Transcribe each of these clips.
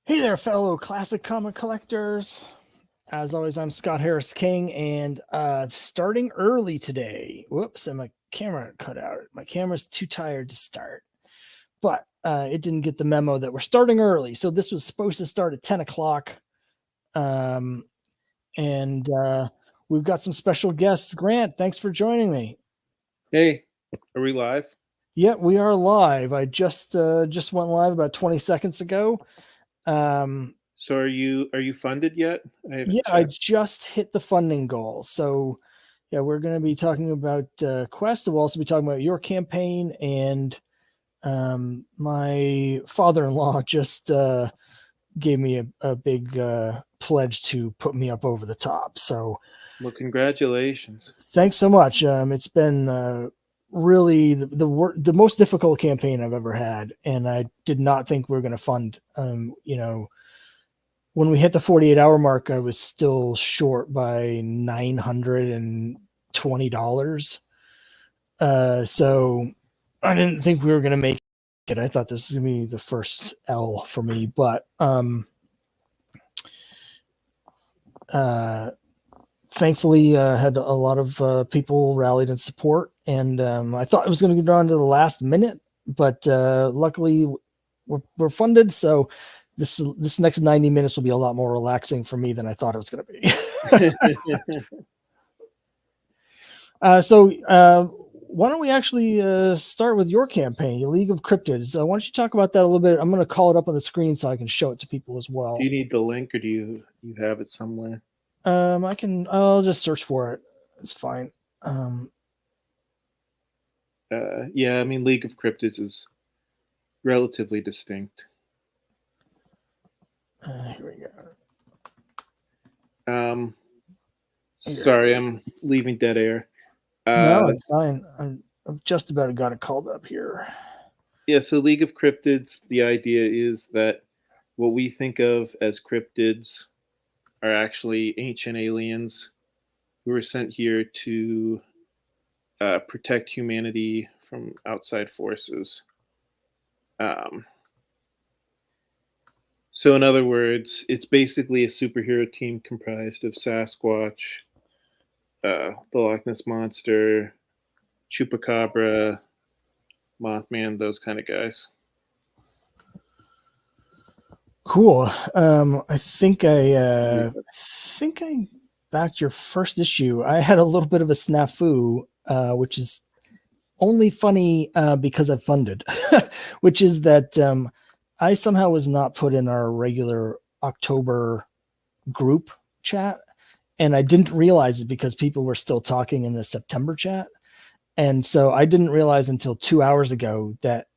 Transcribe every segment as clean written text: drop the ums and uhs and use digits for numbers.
Hey there, fellow classic comic collectors. As always, I'm Scott Harris King, and starting early today. Whoops, and my camera cut out. My camera's too tired to start, but it didn't get the memo that we're starting early. So this was supposed to start at 10 o'clock. Um, and we've got some special guests. Grant, thanks for joining me. Hey, are we live? Yeah, we are live. I just went live about 20 seconds ago. So are you funded yet? I Yeah, haven't I checked. just hit the funding goal. So, yeah, we're going to be talking about Quest. We'll also be talking about your campaign. And my father in law just gave me a big pledge to put me up over the top. So, Well, congratulations. thanks so much. It's been really the most difficult campaign I've ever had. And I did not think we were going to fund, when we hit the 48-hour mark, I was still short by $920. So I didn't think we were going to make it. I thought this was going to be the first L for me, but thankfully had a lot of people rallied in support, and I thought it was going to go down to the last minute, but luckily we're funded, so this next 90 minutes will be a lot more relaxing for me than I thought it was going to be. So why don't we actually start with your campaign, League of Cryptids? Why don't you talk about that a little bit? I'm going to call it up on the screen so I can show it to people as well. Do you need the link or do you have it somewhere? I'll just search for it. It's fine. Yeah, I mean League of Cryptids is relatively distinct. Here we go. Sorry, I'm leaving dead air. No, it's fine. I've just about got it called up here. Yeah, so League of Cryptids, the idea is that what we think of as cryptids are actually ancient aliens who were sent here to protect humanity from outside forces. Um, so, in other words, it's basically a superhero team comprised of Sasquatch, the Loch Ness Monster, Chupacabra, Mothman, those kind of guys. Cool. I think I backed your first issue. I had a little bit of a snafu, which is only funny because I've funded, which is that I somehow was not put in our regular October group chat, and I didn't realize it because people were still talking in the September chat. And so I didn't realize until 2 hours ago that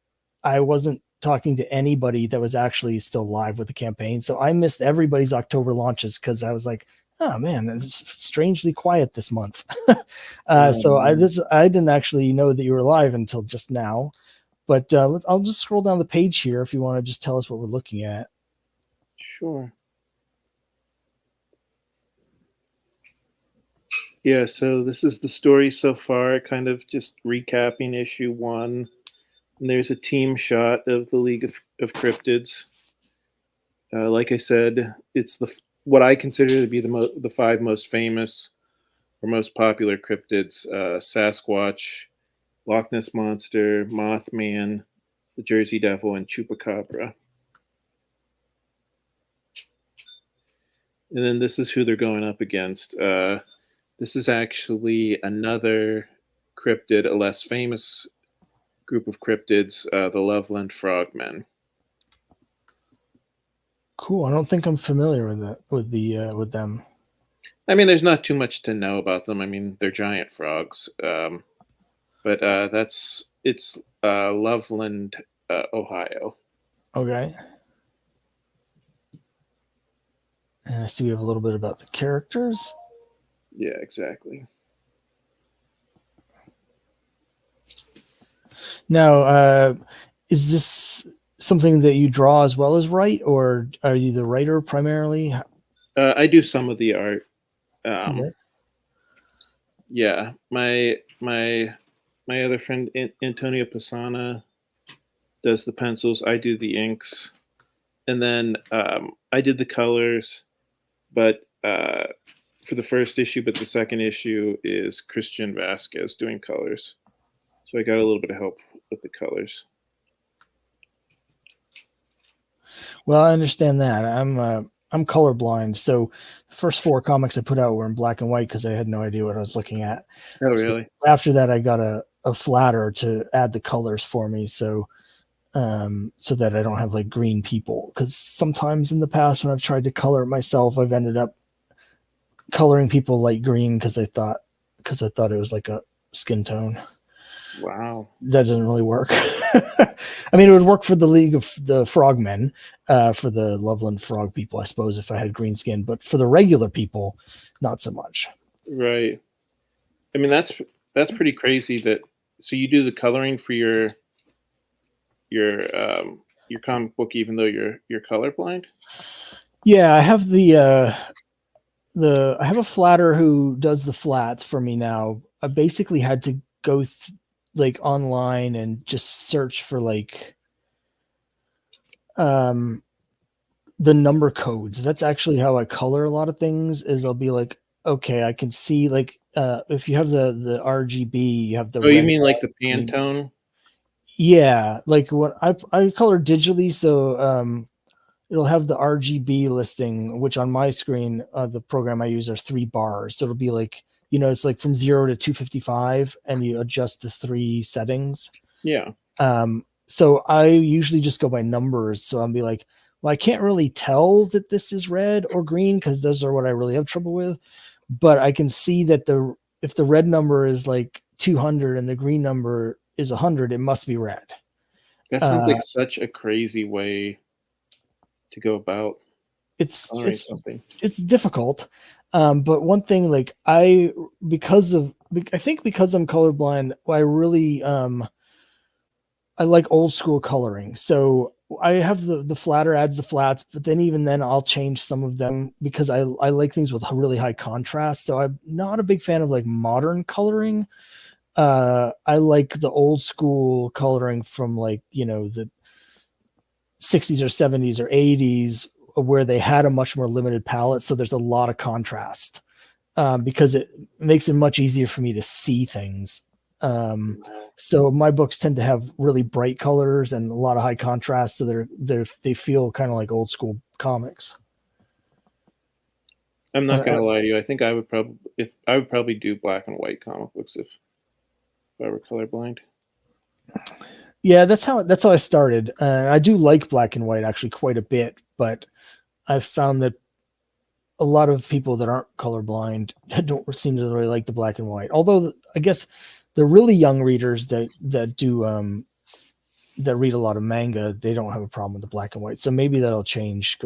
I wasn't talking to anybody that was actually still live with the campaign. So I missed everybody's October launches because I was like, oh man, it's strangely quiet this month. So I didn't actually know that you were live until just now. But I'll just scroll down the page here if you want to just tell us what we're looking at. Sure. Yeah, so this is the story so far, kind of just recapping issue one. And there's a team shot of the League of Cryptids. Like I said, it's what I consider to be the five most famous or most popular cryptids: Sasquatch, Loch Ness Monster, Mothman, the Jersey Devil, and Chupacabra. And then this is who they're going up against. This is actually another cryptid, a less famous group of cryptids, the Loveland Frogmen. Cool. I don't think I'm familiar with that with them. I mean, there's not too much to know about them. I mean, they're giant frogs, but it's Loveland, Ohio. Okay. And I see we have a little bit about the characters. Yeah, exactly. Now, is this something that you draw as well as write, or are you the writer primarily? I do some of the art. Okay. Yeah, my other friend Antonio Pisana does the pencils. I do the inks. And then I did the colors, but for the first issue, but the second issue is Christian Vasquez doing colors. So I got a little bit of help with the colors. Well, I understand that. I'm colorblind, so the first 4 comics I put out were in black and white because I had no idea what I was looking at. Oh, So really? after that, I got a flatter to add the colors for me, so that I don't have like green people. Because sometimes in the past, when I've tried to color it myself, I've ended up coloring people light green because I thought it was like a skin tone. Wow. That doesn't really work. I mean, it would work for the League of the Frogmen, for the Loveland Frog people, I suppose, if I had green skin. But for the regular people, not so much. Right. I mean, that's pretty crazy. That so you do the coloring for your comic book, even though you're colorblind. Yeah, I have I have a flatter who does the flats for me now. I basically had to go like online and just search for like the number codes. That's actually how I color a lot of things. Is I'll be like, okay, I can see like if you have the RGB, you have the Oh, you red. mean like the Pantone? Yeah, like when I color digitally, so it'll have the RGB listing, which on my screen, the program I use are 3 bars. So it'll be like, it's like from 0 to 255, and you adjust the 3 settings. Yeah. So I usually just go by numbers. So I'll be like, well, I can't really tell that this is red or green because those are what I really have trouble with. But I can see that if the red number is like 200 and the green number is 100, it must be red. That sounds like such a crazy way to go about It's coloring something. it's difficult. But one thing, like I think because I'm colorblind, I really I like old school coloring. So I have the flatter adds the flats, but then even then I'll change some of them because I like things with really high contrast. So I'm not a big fan of like modern coloring. I like the old school coloring from like, the 60s or 70s or 80s, where they had a much more limited palette. So there's a lot of contrast, because it makes it much easier for me to see things. So my books tend to have really bright colors and a lot of high contrast. So they feel kind of like old school comics. I'm not Uh, gonna lie to you. I think I would probably do black and white comic books if I were colorblind. yeah, that's how I started. I do like black and white actually quite a bit, but I've found that a lot of people that aren't colorblind don't seem to really like the black and white. Although I guess the really young readers that do that read a lot of manga, they don't have a problem with the black and white. So maybe that'll change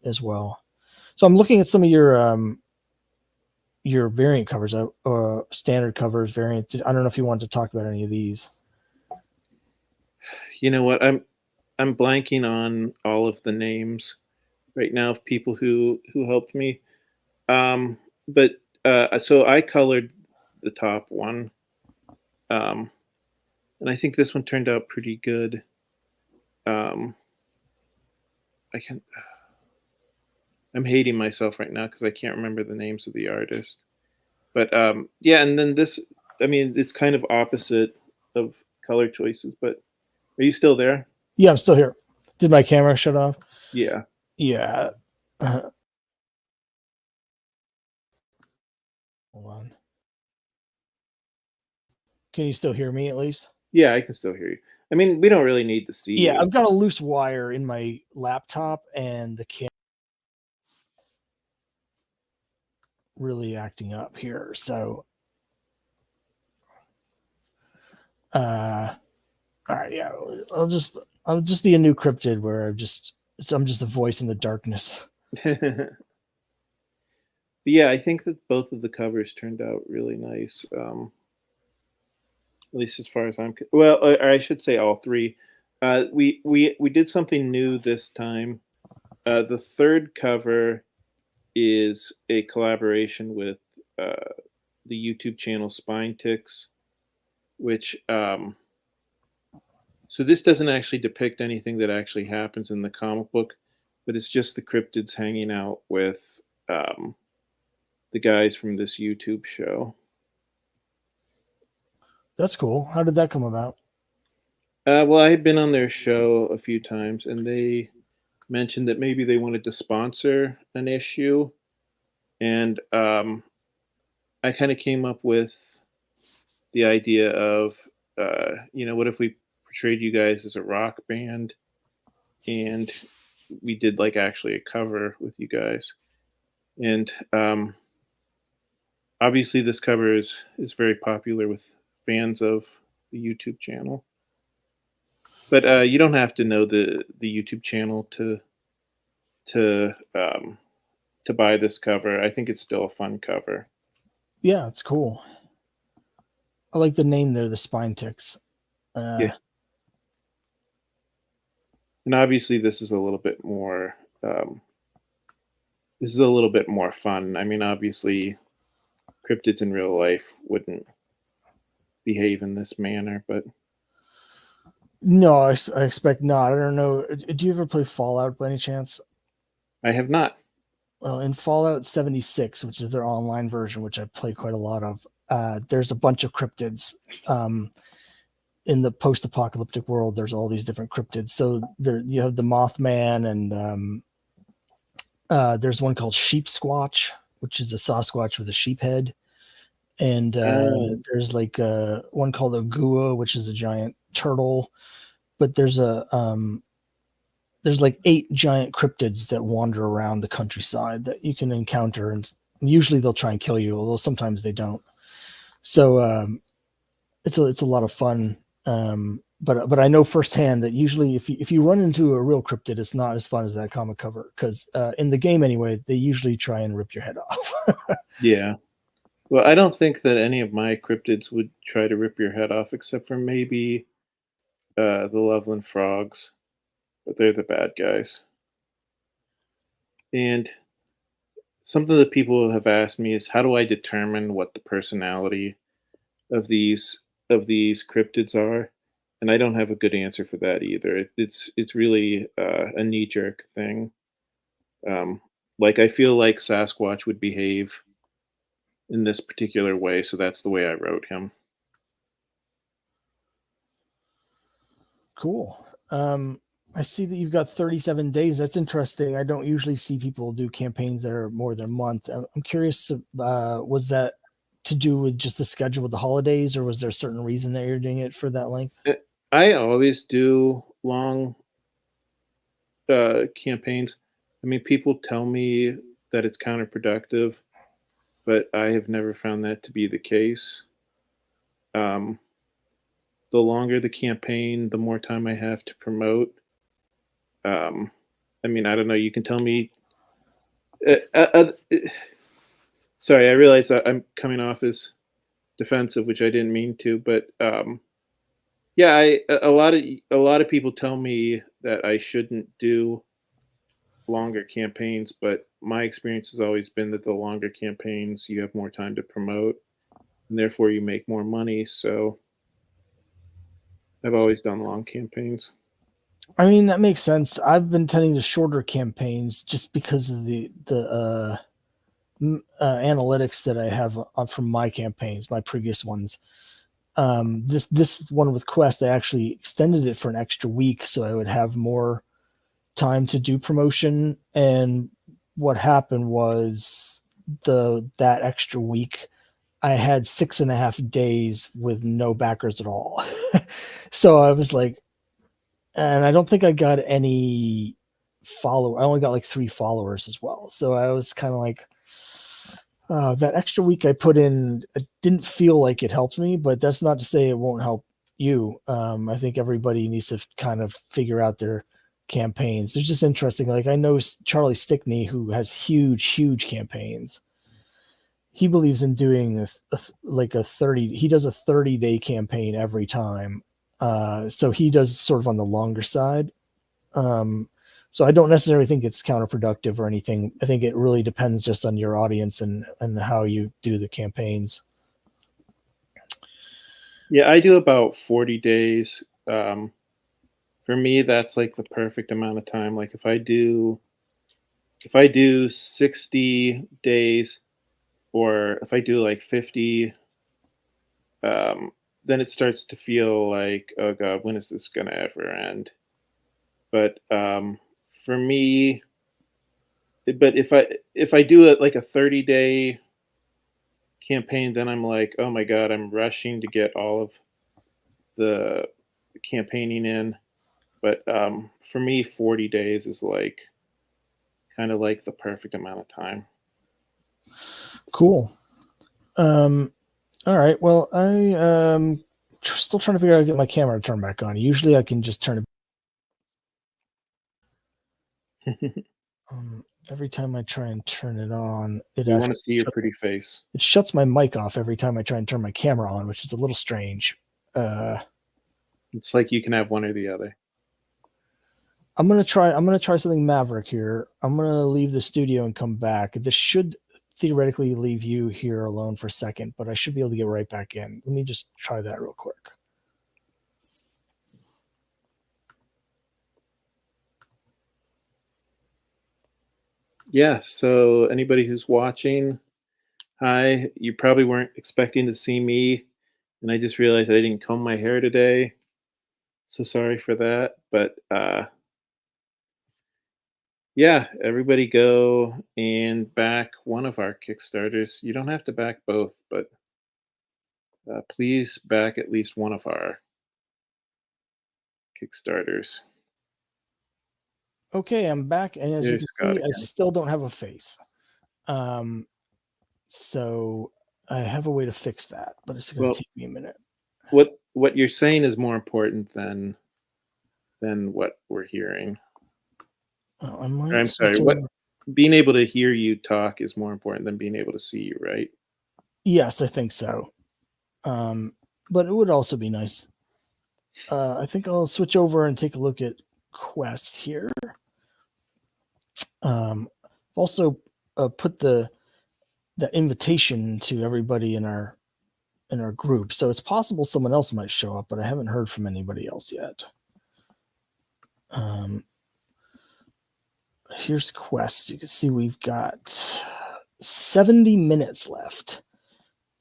as well. So I'm looking at some of your variant covers, standard covers, variant. I don't know if you wanted to talk about any of these. You know what? I'm blanking on all of the names right now of people who helped me. But so I colored the top one, and I think this one turned out pretty good. Um, I can. I'm hating myself right now because I can't remember the names of the artists. But yeah, and then this. I mean, it's kind of opposite of color choices. But are you still there? Yeah, I'm still here. Did my camera shut off? Yeah. Yeah. Hold on. Can you still hear me at least? Yeah, I can still hear you. I mean, we don't really need to see Yeah, you. I've got a loose wire in my laptop, and the camera really acting up here. So, all right, yeah, I'll just be a new cryptid where I'm just a voice in the darkness. Yeah, I think that both of the covers turned out really nice. At least as far as well, or I should say all three. We did something new this time. The third cover is a collaboration with uh, the YouTube channel Spine Ticks, which So this doesn't actually depict anything that actually happens in the comic book, but it's just the cryptids hanging out with um, the guys from this YouTube show. That's cool. How did that come about? Well, I had been on their show a few times, and they mentioned that maybe they wanted to sponsor an issue, and I kind of came up with the idea of, what if we portrayed you guys as a rock band, and we did like actually a cover with you guys, and obviously this cover is very popular with fans of the YouTube channel. But you don't have to know the YouTube channel to um, to buy this cover. I think it's still a fun cover. Yeah, it's cool. I like the name there, the Spine Ticks. Yeah, and obviously this is a little bit more. This is a little bit more fun. I mean, obviously, cryptids in real life wouldn't behave in this manner, but No, I expect not. I don't know. Do you ever play Fallout by any chance? I have not. Well, in Fallout 76, which is their online version, which I play quite a lot of, there's a bunch of cryptids. In the post-apocalyptic world, there's all these different cryptids. So there you have the Mothman, and there's one called Sheep Squatch, which is a Sasquatch with a sheep head. And there's like one called a Gua, which is a giant turtle. But there's like 8 giant cryptids that wander around the countryside that you can encounter, and usually they'll try and kill you, although sometimes they don't. So it's a lot of fun. But I know firsthand that usually if you run into a real cryptid, it's not as fun as that comic cover, because in the game anyway, they usually try and rip your head off. Yeah. Well, I don't think that any of my cryptids would try to rip your head off, except for maybe the Loveland frogs, but they're the bad guys. And something that people have asked me is, how do I determine what the personality of these cryptids are? And I don't have a good answer for that either. It's really a knee jerk thing. Um, like I feel like Sasquatch would behave in this particular way, so that's the way I wrote him. Cool. I see that you've got 37 days. That's interesting. I don't usually see people do campaigns that are more than a month. I'm curious, was that to do with just the schedule with the holidays, or was there a certain reason that you're doing it for that length? I always do long campaigns. I mean, people tell me that it's counterproductive, but I have never found that to be the case. Um, the longer the campaign, the more time I have to promote. Um, I mean, I don't know. You can tell me. Uh, uh, uh, Sorry, I realize that I'm coming off as defensive, which I didn't mean to, but yeah, a lot of people tell me that I shouldn't do longer campaigns, but my experience has always been that the longer campaigns you have more time to promote, and therefore you make more money. So I've always done long campaigns. I mean, that makes sense. I've been tending to shorter campaigns just because of the analytics that I have from my campaigns, my previous ones. This one with Quest, I actually extended it for an extra week so I would have more time to do promotion. And what happened was that extra week, I had 6.5 days with no backers at all. So I was like, and I don't think I got any follower. I only got like 3 followers as well. So I was kind of like, that extra week I put in, it didn't feel like it helped me, but that's not to say it won't help you. I think everybody needs to kind of figure out their campaigns. It's just interesting. Like I know Charlie Stickney, who has huge campaigns. He believes in doing like a 30. He does a 30-day campaign every time. So he does sort of on the longer side. So I don't necessarily think it's counterproductive or anything. I think it really depends just on your audience and how you do the campaigns. Yeah, I do about 40 days. For me, that's like the perfect amount of time. Like if I do 60 days, or if I do like 50, um, then it starts to feel like, oh God, when is this gonna ever end? But for me, but if I do it like a 30-day campaign, then I'm like, oh my God, I'm rushing to get all of the campaigning in. But for me, 40 days is like kind of like the perfect amount of time. Cool. All right. Well, still trying to figure out how to get my camera to turn back on. Usually, I can just turn it. Every time I try and turn it on, it We want actually to see your pretty face. it shuts my mic off every time I try and turn my camera on, which is a little strange. It's like you can have one or the other. I'm gonna try something Maverick here. I'm gonna leave the studio and come back. This should theoretically leave you here alone for a second, but I should be able to get right back in. Let me just try that real quick. Yeah. So anybody who's watching, hi. You probably weren't expecting to see me, and I just realized I didn't comb my hair today. So sorry for that. But yeah, everybody go and back one of our Kickstarters. You don't have to back both, but please back at least one of our Kickstarters. Okay, I'm back, and as you There's can Scott see, I again. still don't have a face. So I have a way to fix that, but it's going to Well, take me a minute. what you're saying is more important than what we're hearing. Oh, I Or, might I'm sorry, switch what over. being able to hear you talk is more important than being able to see you, right? Yes, I think so. But it would also be nice. I think I'll switch over and take a look at Quest here. Also, put the invitation to everybody in our group, so it's possible someone else might show up, but I haven't heard from anybody else yet. Here's Quest. You can see we've got 70 minutes left,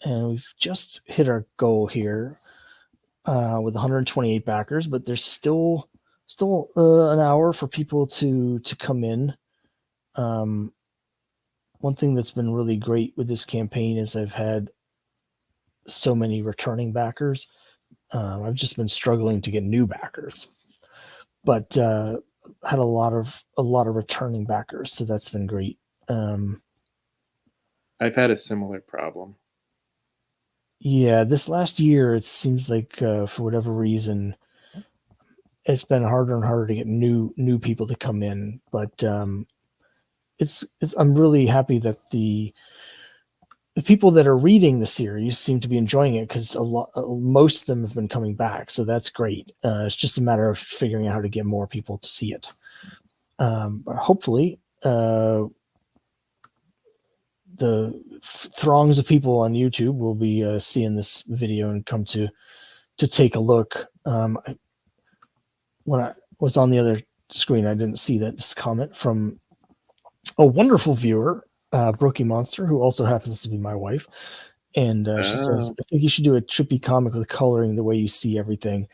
and we've just hit our goal here with 128 backers, but there's still an hour for people to come in. One thing that's been really great with this campaign is I've had so many returning backers. I've just been struggling to get new backers, but had a lot of returning backers, so that's been great. I've had a similar problem. Yeah, this last year it seems like for whatever reason it's been harder and harder to get new people to come in, but it's I'm really happy that the people that are reading the series seem to be enjoying it, because most of them have been coming back, so that's great. It's just a matter of figuring out how to get more people to see it. But hopefully, the throngs of people on YouTube will be seeing this video and come to take a look. When I was on the other screen, I didn't see that this comment from a wonderful viewer, Brookie Monster, who also happens to be my wife. And she says, I think you should do a trippy comic with coloring the way you see everything.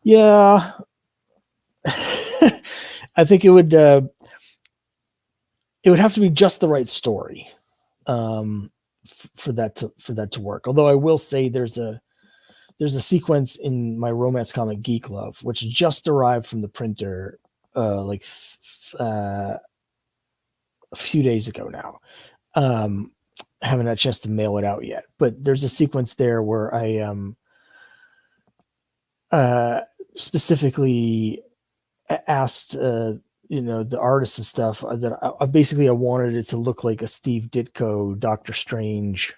Yeah. I think it would have to be just the right story for that to work. Although I will say there's a sequence in my romance comic Geek Love, which just arrived from the printer a few days ago now. Haven't had a chance to mail it out yet, but there's a sequence there where I specifically asked the artists and stuff that I basically wanted it to look like a Steve Ditko Doctor Strange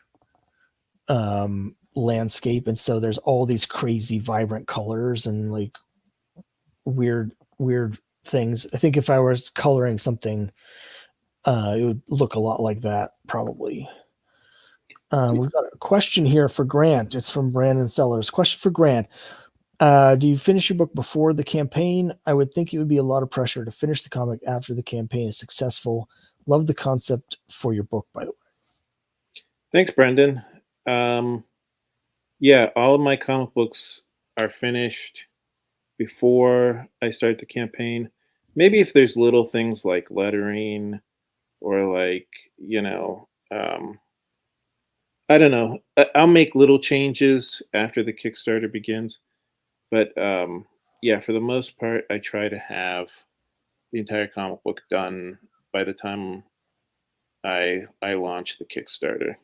landscape, and so there's all these crazy vibrant colors and like weird things. I think if I was coloring something, it would look a lot like that probably. We've got a question here for Grant. It's from Brandon Sellers. Question for Grant. Do you finish your book before the campaign? I would think it would be a lot of pressure to finish the comic after the campaign is successful. Love the concept for your book, by the way. Thanks, Brendan. Um, yeah, all of my comic books are finished before I start the campaign. Maybe if there's little things like lettering or like, I don't know. I'll make little changes after the Kickstarter begins. But yeah, for the most part, I try to have the entire comic book done by the time I launch the Kickstarter.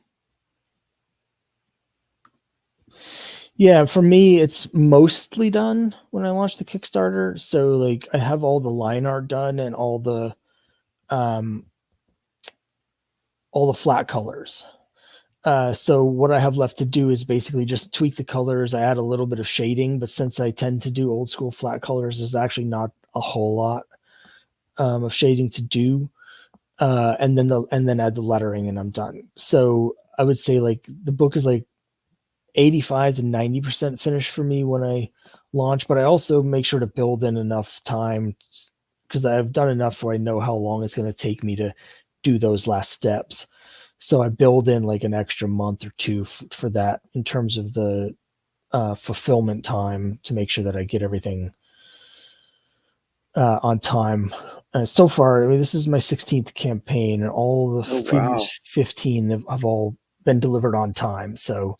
Yeah, for me, it's mostly done when I launch the Kickstarter. So like I have all the line art done and um all the flat colors. So what I have left to do is basically just tweak the colors. I add a little bit of shading, but since I tend to do old school flat colors, there's actually not a whole lot of shading to do. And then add the lettering, and I'm done. So I would say like the book is like 85 to 90% finished for me when I launch, but I also make sure to build in enough time because I've done enough where I know how long it's going to take me to do those last steps. So I build in like an extra month or two for that in terms of the fulfillment time to make sure that I get everything on time. So far, I mean, this is my 16th campaign, and all the Oh wow! previous 15 have all been delivered on time. So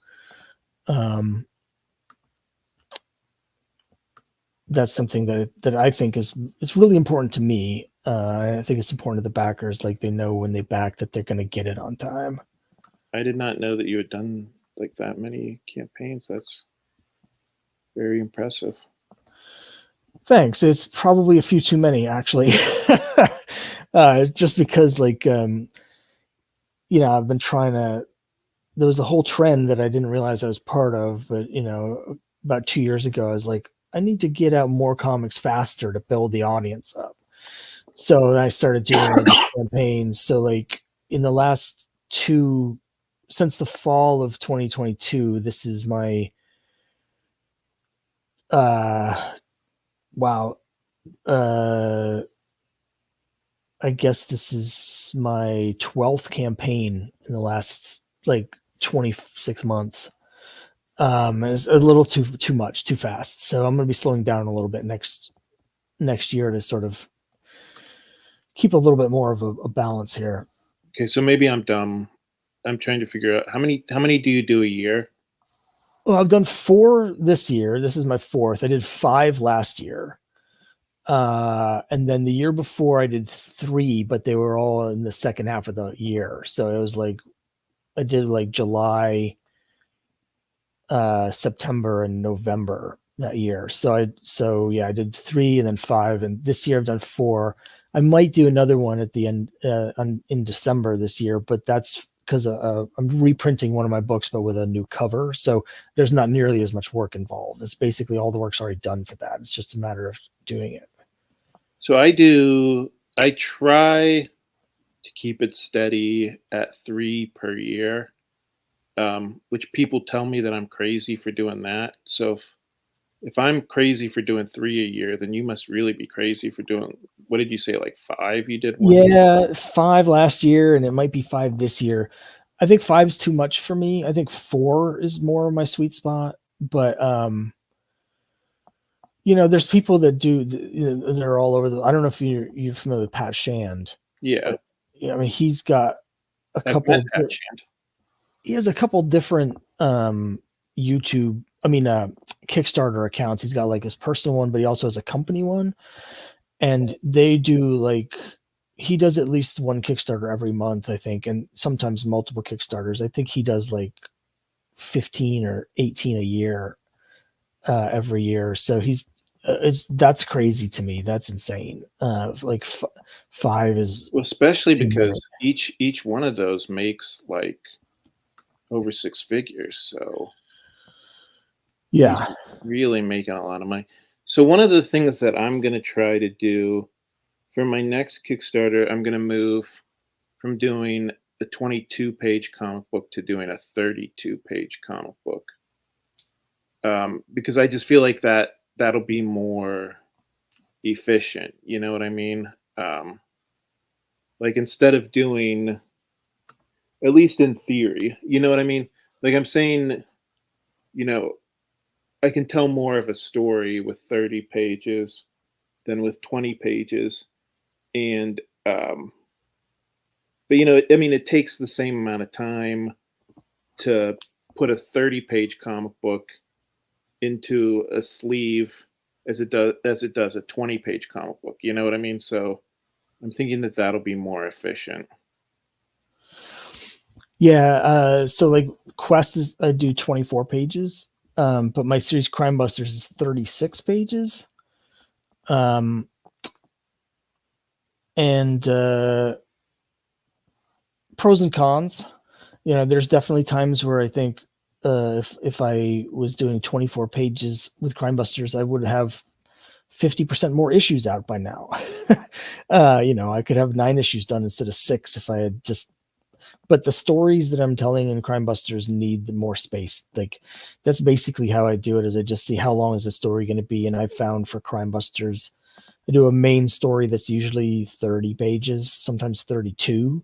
um, that's something that I think is it's really important to me. I think it's important to the backers, like they know when they back that they're going to get it on time. I did not know that you had done like that many campaigns. That's very impressive. Thanks. It's probably a few too many, actually. Just because, like, I've been trying to. There was a whole trend that I didn't realize I was part of, but about 2 years ago, I was like, I need to get out more comics faster to build the audience up. So I started doing all these campaigns. So like in the last since the fall of 2022, this is my uh wow. Uh I guess this is my 12th campaign in the last like 26 months. It's a little too much, too fast. So I'm going to be slowing down a little bit next year to sort of keep a little bit more of a balance here. Okay, so maybe I'm dumb. I'm trying to figure out how many do you do a year? Well, I've done 4 this year. This is my 4th. I did 5 last year. And then the year before I did 3, but they were all in the second half of the year. So it was like I did like July, September and November that year. So yeah, I did 3 and then 5, and this year I've done 4. I might do another one at the end in December this year, but that's because I'm reprinting one of my books, but with a new cover. So there's not nearly as much work involved. It's basically all the work's already done for that. It's just a matter of doing it. So I try to keep it steady at 3 per year, which people tell me that I'm crazy for doing that. So if I'm crazy for doing 3 a year, then you must really be crazy for doing, what did you say, like 5 you did one year? Yeah, 5 last year, and it might be 5 this year. I think 5 is too much for me. I think 4 is more my sweet spot. But there's people that do. They're all over the. I don't know if you're familiar with Pat Shand, Yeah, but yeah, I mean he's got a I've met couple. Pat Shand. He has a couple different YouTube. I mean, Kickstarter accounts. He's got like his personal one, but he also has a company one, and they do like he does at least one Kickstarter every month, I think, and sometimes multiple Kickstarters. I think he does like 15 or 18 a year every year. So that's crazy to me. That's insane. Like 5 is Well, especially too many. because each one of those makes like over 6 figures. So he's Yeah. really making a lot of money. So one of the things that I'm going to try to do for my next Kickstarter, I'm going to move from doing a 22-page comic book to doing a 32-page comic book. because I just feel like that'll be more efficient. You know what I mean? Like instead of doing, at least in theory, you know what I mean? Like I'm saying, you know, I can tell more of a story with 30 pages than with 20 pages. And, but I mean, it takes the same amount of time to put a 30-page comic book into a sleeve as it does a 20-page comic book. You know what I mean? So I'm thinking that that'll be more efficient. Yeah. So like Quest is I do 24 pages, but my series Crime Busters is 36 pages. Um, and pros and cons. There's definitely times where I think if I was doing 24 pages with Crime Busters, I would have 50% more issues out by now. I could have 9 issues done instead of 6 if I had just. But the stories that I'm telling in Crime Busters need more space. Like that's basically how I do it. Is I just see how long is the story going to be, and I found for Crime Busters, I do a main story that's usually 30 pages, sometimes 32,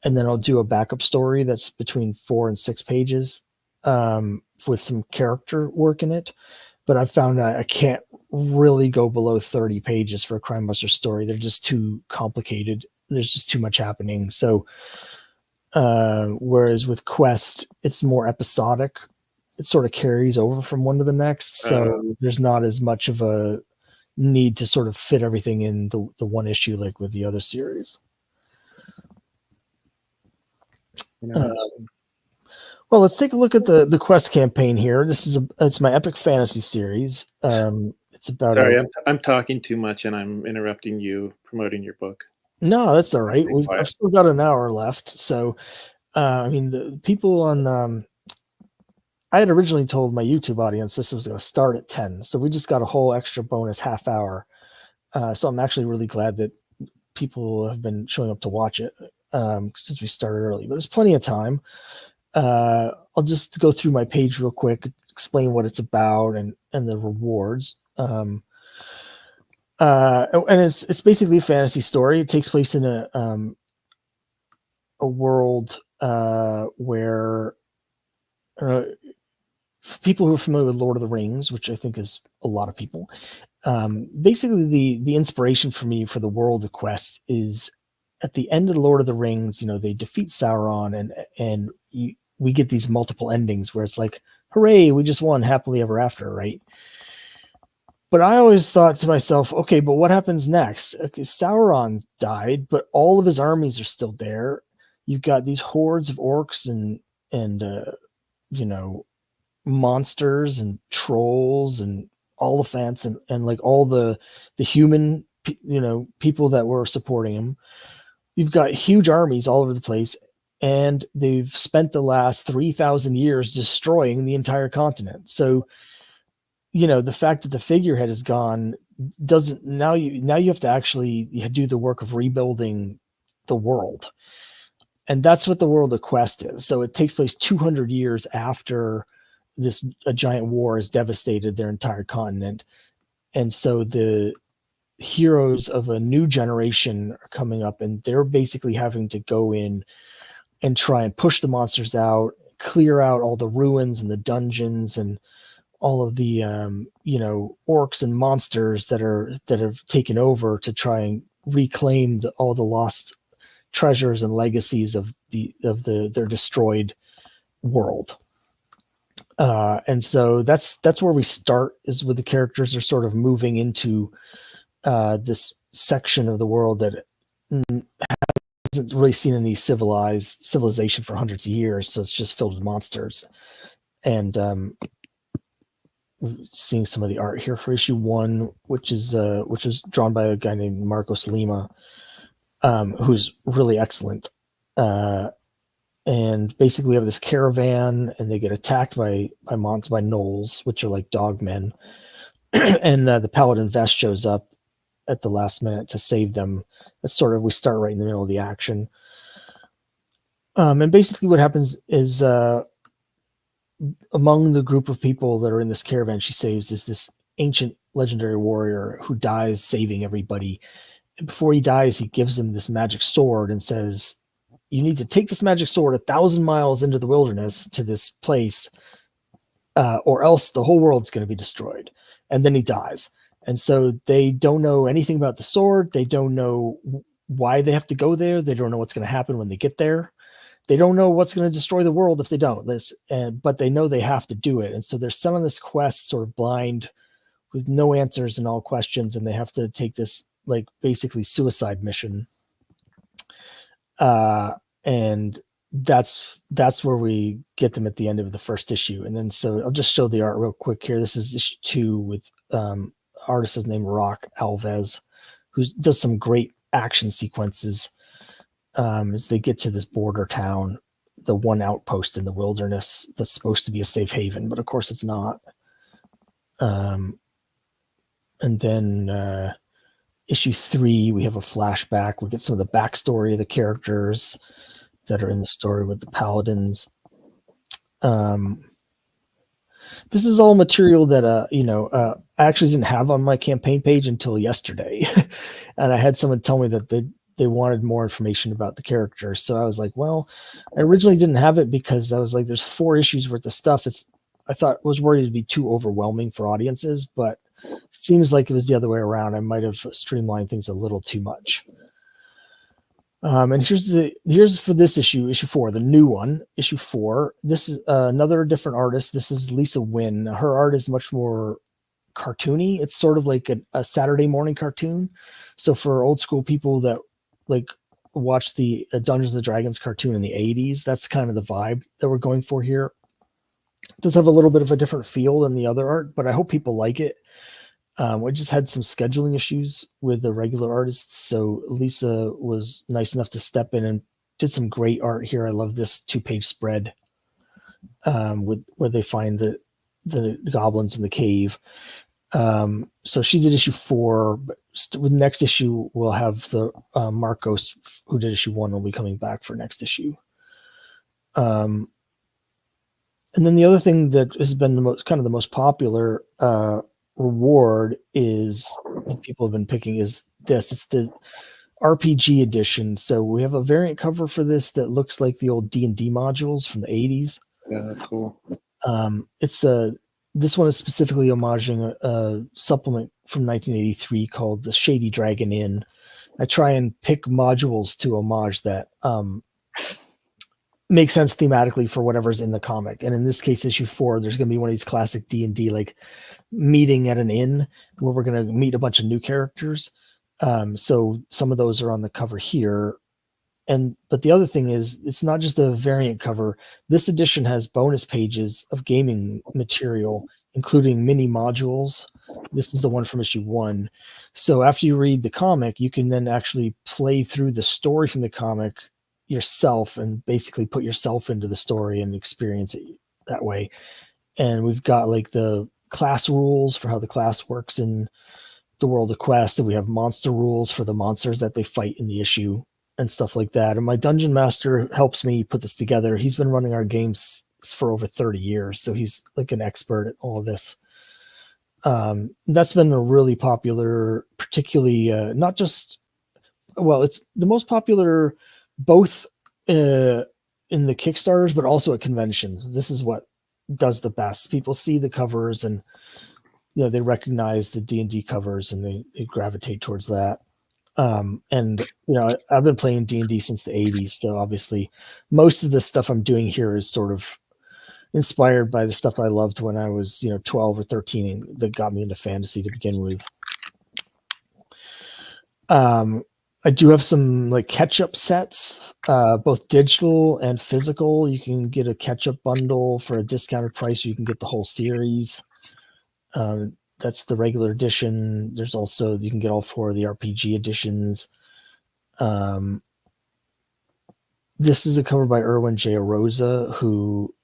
and then I'll do a backup story that's between 4 and 6 pages, with some character work in it. But I've found I can't really go below 30 pages for a Crime Buster story. They're just too complicated. There's just too much happening. So, whereas with Quest, it's more episodic. It sort of carries over from one to the next. So there's not as much of a need to sort of fit everything in the one issue like with the other series. Well, let's take a look at the Quest campaign here. It's my epic fantasy series. It's about. Sorry, I'm talking too much and I'm interrupting you promoting your book. No, that's all right. I've still got an hour left. So, I mean, the people on. I had originally told my YouTube audience this was going to start at 10, so we just got a whole extra bonus half hour. So I'm actually really glad that people have been showing up to watch it since we started early. But there's plenty of time. I'll just go through my page real quick, explain what it's about and the rewards. And it's basically a fantasy story. It takes place in a world where people who are familiar with Lord of the Rings, which I think is a lot of people, basically the inspiration for me for the world of Quest is at the end of the Lord of the Rings. They defeat Sauron and we get these multiple endings where it's like, hooray, we just won happily ever after, right? But I always thought to myself, okay, but what happens next? Okay, Sauron died, but all of his armies are still there. You've got these hordes of orcs and monsters and trolls and elephants and like all the human people that were supporting him. You've got huge armies all over the place, and they've spent the last 3,000 years destroying the entire continent. So, the fact that the figurehead is gone doesn't now you have to actually do the work of rebuilding the world. And that's what the world of Quest is. So it takes place 200 years after a giant war has devastated their entire continent. And so the heroes of a new generation are coming up, and they're basically having to go in and try and push the monsters out, clear out all the ruins and the dungeons and all of the orcs and monsters that have taken over to try and reclaim all the lost treasures and legacies of their destroyed world. And so that's where we start, is with the characters are sort of moving into this section of the world that hasn't really seen any civilization for hundreds of years. So it's just filled with monsters. And seeing some of the art here for issue 1, which was drawn by a guy named Marcos Lima, who's really excellent. And basically we have this caravan, and they get attacked by gnolls, which are like dogmen. And the Paladin Vest shows up at the last minute to save them. That's sort of, we start right in the middle of the action. And basically what happens is among the group of people that are in this caravan she saves is this ancient legendary warrior who dies saving everybody. And before he dies, he gives them this magic sword and says, you need to take this magic sword 1,000 miles into the wilderness to this place, or else the whole world's going to be destroyed. And then he dies. And so they don't know anything about the sword. They don't know why they have to go there. They don't know what's going to happen when they get there. They don't know what's going to destroy the world if they don't. But they know they have to do it. And so they're sent on this quest sort of blind with no answers and all questions. And they have to take this like basically suicide mission. And that's where we get them at the end of the first issue. And then, so I'll just show the art real quick here. This is issue 2 with artist named Rock Alves, who does some great action sequences as they get to this border town, the one outpost in the wilderness that's supposed to be a safe haven, but of course it's not. And then issue 3, we have a flashback. We get some of the backstory of the characters that are in the story with the paladins. This is all material that I actually didn't have on my campaign page until yesterday. And I had someone tell me that they wanted more information about the characters. So I was like, well, I originally didn't have it because I was like, there's 4 issues worth of stuff. I thought was worried it'd be too overwhelming for audiences, but it seems like it was the other way around. I might have streamlined things a little too much. And here's for this issue 4, the new one, issue 4. This is another different artist. This is Lisa Wynn. Her art is much more cartoony. It's sort of like a Saturday morning cartoon. So for old school people that like watch the Dungeons and Dragons cartoon in the 80s, that's kind of the vibe that we're going for here. It does have a little bit of a different feel than the other art, but I hope people like it. We just had some scheduling issues with the regular artists, so Lisa was nice enough to step in and did some great art here. I love this 2-page spread with where they find the goblins in the cave. So she did issue 4. But with next issue, we'll have the Marcos, who did issue 1, will be coming back for next issue. And then the other thing that has been the most popular reward is that people have been picking is this. It's the RPG edition. So we have a variant cover for this that looks like the old D&D modules from the 80s. Yeah, that's cool. This one is specifically homaging a supplement from 1983 called the Shady Dragon Inn. I try and pick modules to homage that make sense thematically for whatever's in the comic. And in this case, issue 4, there's going to be one of these classic D&D like meeting at an inn where we're going to meet a bunch of new characters. So some of those are on the cover here. But the other thing is, it's not just a variant cover. This edition has bonus pages of gaming material, including mini modules. This is the one from issue 1. So after you read the comic, you can then actually play through the story from the comic yourself and basically put yourself into the story and experience it that way. And we've got like the class rules for how the class works in the World of Quest, and we have monster rules for the monsters that they fight in the issue and stuff like that. And my dungeon master helps me put this together. He's been running our games for over 30 years, so he's like an expert at all of this. That's been a really popular, particularly it's the most popular both in the Kickstarters, but also at conventions. This is what does the best. People see the covers and they recognize the D&D covers and they gravitate towards that. And I've been playing D&D since the 80s, so obviously most of the stuff I'm doing here is sort of inspired by the stuff I loved when I was 12 or 13 that got me into fantasy to begin with. I do have some like catch-up sets, both digital and physical. You can get a catch-up bundle for a discounted price, or you can get the whole series. That's the regular edition. There's also, you can get all 4 of the RPG editions. This is a cover by Erwin J. Rosa, who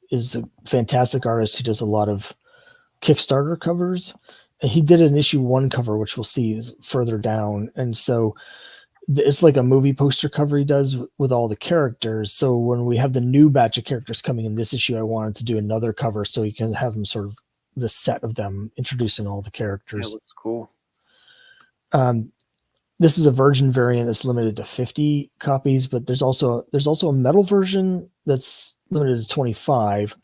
is a fantastic artist who does a lot of Kickstarter covers. And he did an issue 1 cover, which we'll see is further down. And so it's like a movie poster cover he does with all the characters. So when we have the new batch of characters coming in this issue, I wanted to do another cover so you can have them sort of the set of them introducing all the characters. That looks cool. This is a virgin variant that's limited to 50 copies, but there's also a metal version that's limited to 25.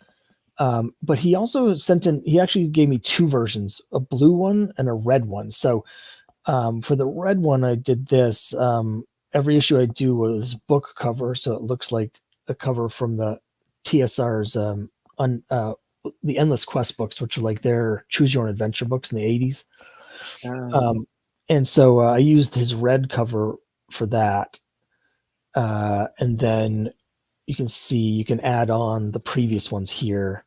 But he also he actually gave me two versions, a blue one and a red one. So for the red one, I did this. Every issue I do was book cover, so it looks like a cover from the TSR's the Endless Quest books, which are like their choose your own adventure books in the 80s. And so I used his red cover for that. And then you can see, you can add on the previous ones here.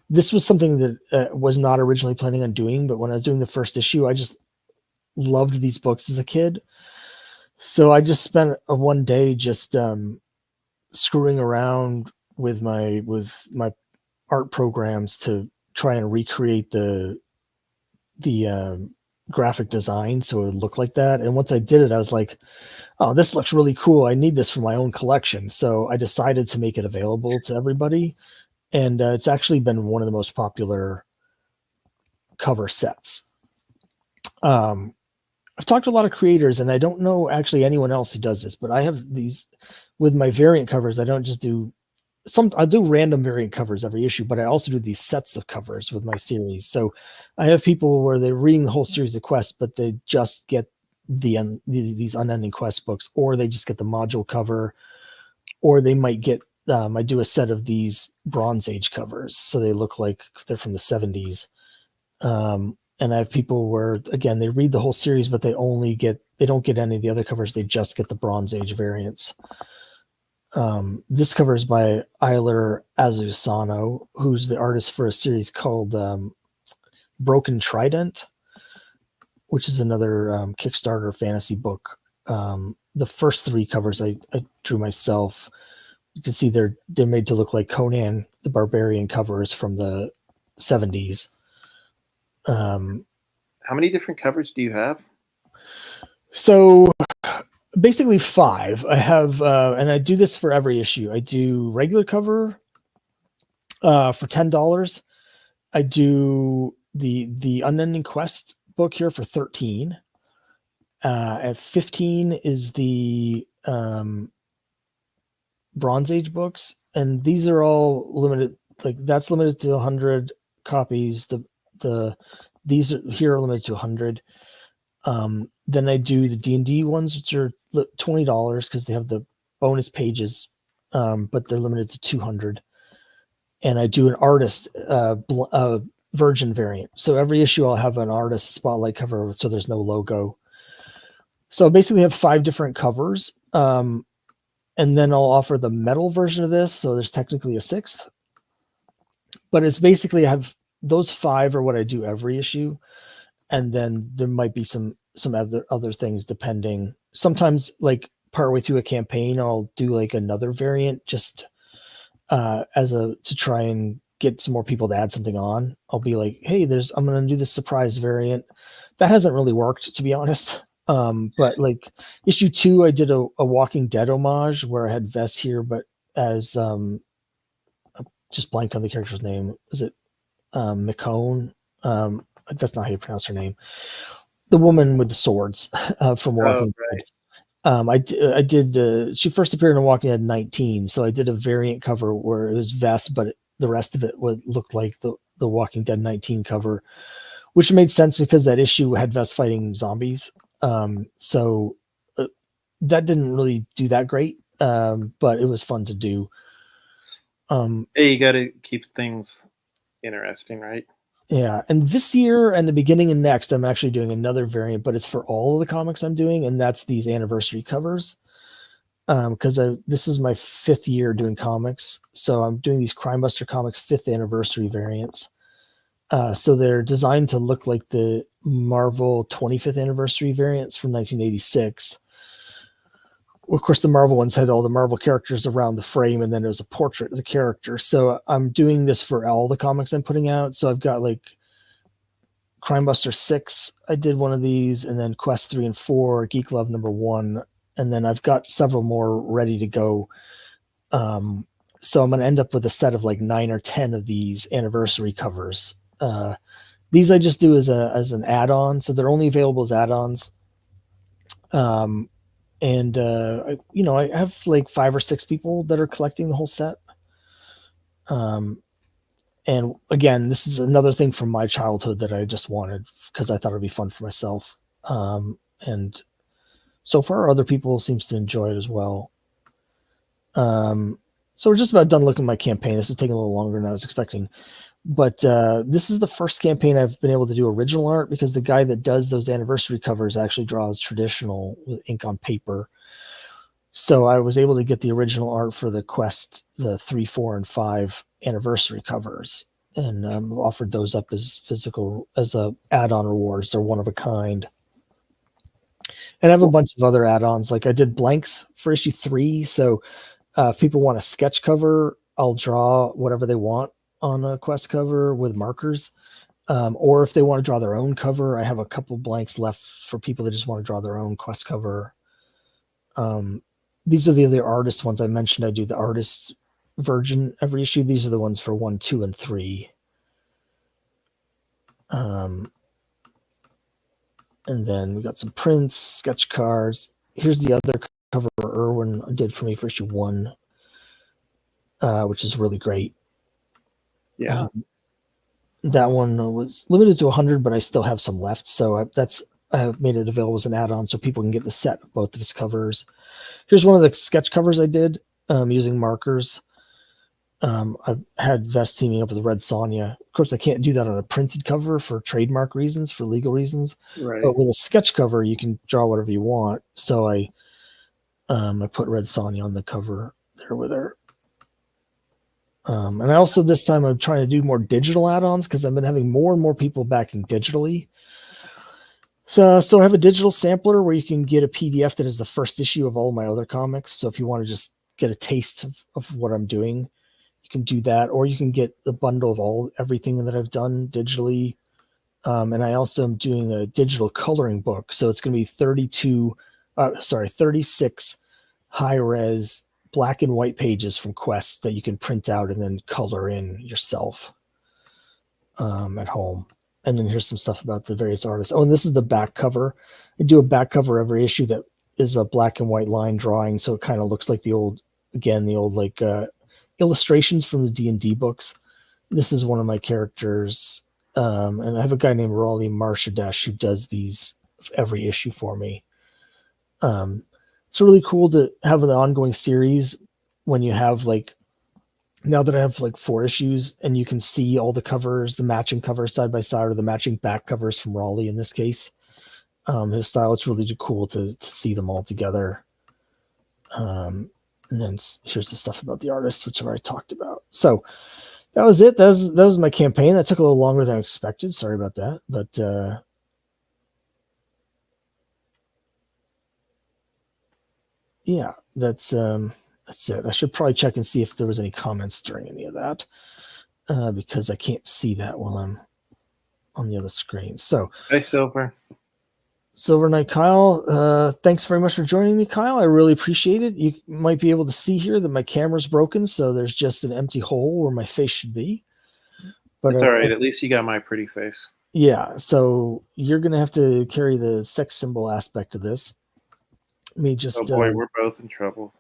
This was something that was not originally planning on doing, but when I was doing the first issue, I just loved these books as a kid. So I just spent one day just screwing around with my art programs to try and recreate the graphic design so it would look like that. And once I did it, I was like, oh, this looks really cool. I need this for my own collection. So I decided to make it available to everybody. And it's actually been one of the most popular cover sets. I've talked to a lot of creators, and I don't know actually anyone else who does this, but I have these with my variant covers. I don't just do I do random variant covers every issue, but I also do these sets of covers with my series. So I have people where they're reading the whole series of quests, but they just get these unending quest books, or they just get the module cover, or they might get, I do a set of these Bronze Age covers. So they look like they're from the 70s. And I have people where, again, they read the whole series, but they don't get any of the other covers. They just get the Bronze Age variants. This cover is by Eiler Azusano, who's the artist for a series called Broken Trident, which is another Kickstarter fantasy book. The first three covers I drew myself. You can see they're made to look like Conan the Barbarian covers from the 70s. How many different covers do you have? So basically 5. I have, and I do this for every issue. I do regular cover for $10. I do the Unending Quest book here for $13. At $15 is the Bronze Age books, and these are all limited. Like that's limited to 100 copies. These are here are limited to 100. Then I do the D&D ones, which are $20 because they have the bonus pages, but they're limited to 200. And I do an artist virgin variant. So every issue I'll have an artist spotlight cover, so there's no logo. So I basically have 5 different covers. And then I'll offer the metal version of this. So there's technically a 6th. But it's basically I have those 5 are what I do every issue. And then there might be some other things depending. Sometimes like partway through a campaign, I'll do like another variant just to try and get some more people to add something on. I'll be like, hey, I'm going to do this surprise variant. That hasn't really worked, to be honest. But like issue 2, I did a Walking Dead homage where I had Vess here, but as I just blanked on the character's name. Is it McCone? That's not how you pronounce her name. The woman with the swords from Walking Dead. I did. She first appeared in Walking Dead 19, so I did a variant cover where it was Vess, but the rest of it would look like the Walking Dead 19 cover, which made sense because that issue had Vess fighting zombies. So that didn't really do that great, but it was fun to do. Hey, you got to keep things interesting, right? Yeah, and this year and the beginning of next, I'm actually doing another variant, but it's for all of the comics I'm doing, and that's these anniversary covers. Because this is my 5th year doing comics, so I'm doing these Crime Buster Comics 5th anniversary variants. So they're designed to look like the Marvel 25th anniversary variants from 1986. Of course, the Marvel ones had all the Marvel characters around the frame, and then there was a portrait of the character. So I'm doing this for all the comics I'm putting out. So I've got like Crime Buster 6, I did one of these, and then Quest 3 and 4, Geek Love number 1, and then I've got several more ready to go. So I'm going to end up with a set of like 9 or 10 of these anniversary covers. These I just do as an add-on, so they're only available as add-ons. I have like 5 or 6 people that are collecting the whole set. And again, this is another thing from my childhood that I just wanted because I thought it'd be fun for myself. And so far, other people seems to enjoy it as well. So we're just about done looking at my campaign. This is taking a little longer than I was expecting. But this is the first campaign I've been able to do original art because the guy that does those anniversary covers actually draws traditional with ink on paper. So I was able to get the original art for the Quest, the 3, 4, and 5 anniversary covers, and offered those up as physical as a add-on rewards. They're one of a kind. And I have a bunch of other add-ons. Like I did blanks for issue 3. So if people want a sketch cover, I'll draw whatever they want on a Quest cover with markers. Or if they want to draw their own cover, I have a couple blanks left for people that just want to draw their own Quest cover. These are the other artist ones I mentioned. I do the artist version every issue. These are the ones for 1, 2, and 3. And then we got some prints, sketch cards. Here's the other cover Irwin did for me for issue 1, which is really great. Yeah. That one was limited to 100, but I still have some left. So I have made it available as an add-on so people can get the set of both of his covers. Here's one of the sketch covers I did using markers. I've had Vest teaming up with Red Sonja. Of course, I can't do that on a printed cover for trademark reasons, for legal reasons. Right. But with a sketch cover, you can draw whatever you want. So I put Red Sonja on the cover there with her. And I also, this time, I'm trying to do more digital add-ons because I've been having more and more people backing digitally. So I have a digital sampler where you can get a PDF that is the first issue of all my other comics. So if you want to just get a taste of what I'm doing, you can do that, or you can get the bundle of everything that I've done digitally. And I also am doing a digital coloring book. So it's going to be 36 high-res black and white pages from Quest that you can print out and then color in yourself at home. And then here's some stuff about the various artists. Oh, and this is the back cover. I do a back cover every issue that is a black and white line drawing, so it kind of looks like the old like illustrations from the D&D books. This is one of my characters, and I have a guy named Raleigh Marshadesh who does these every issue for me. It's really cool to have an ongoing series when you have now that I have 4 issues and you can see all the covers, the matching covers side by side, or the matching back covers from Raleigh in this case. His style, it's really cool to see them all together. And then here's the stuff about the artists, which I've already talked about. So that was it. That was my campaign. That took a little longer than I expected. Sorry about that. But yeah, that's it. I should probably check and see if there was any comments during any of that, because I can't see that while I'm on the other screen. So, Hi, Silver. Silver Knight Kyle, thanks very much for joining me, Kyle. I really appreciate it. You might be able to see here that my camera's broken, so there's just an empty hole where my face should be. But it's all right. At least you got my pretty face. Yeah, so you're going to have to carry the sex symbol aspect of this. Let me just... Oh boy, we're both in trouble.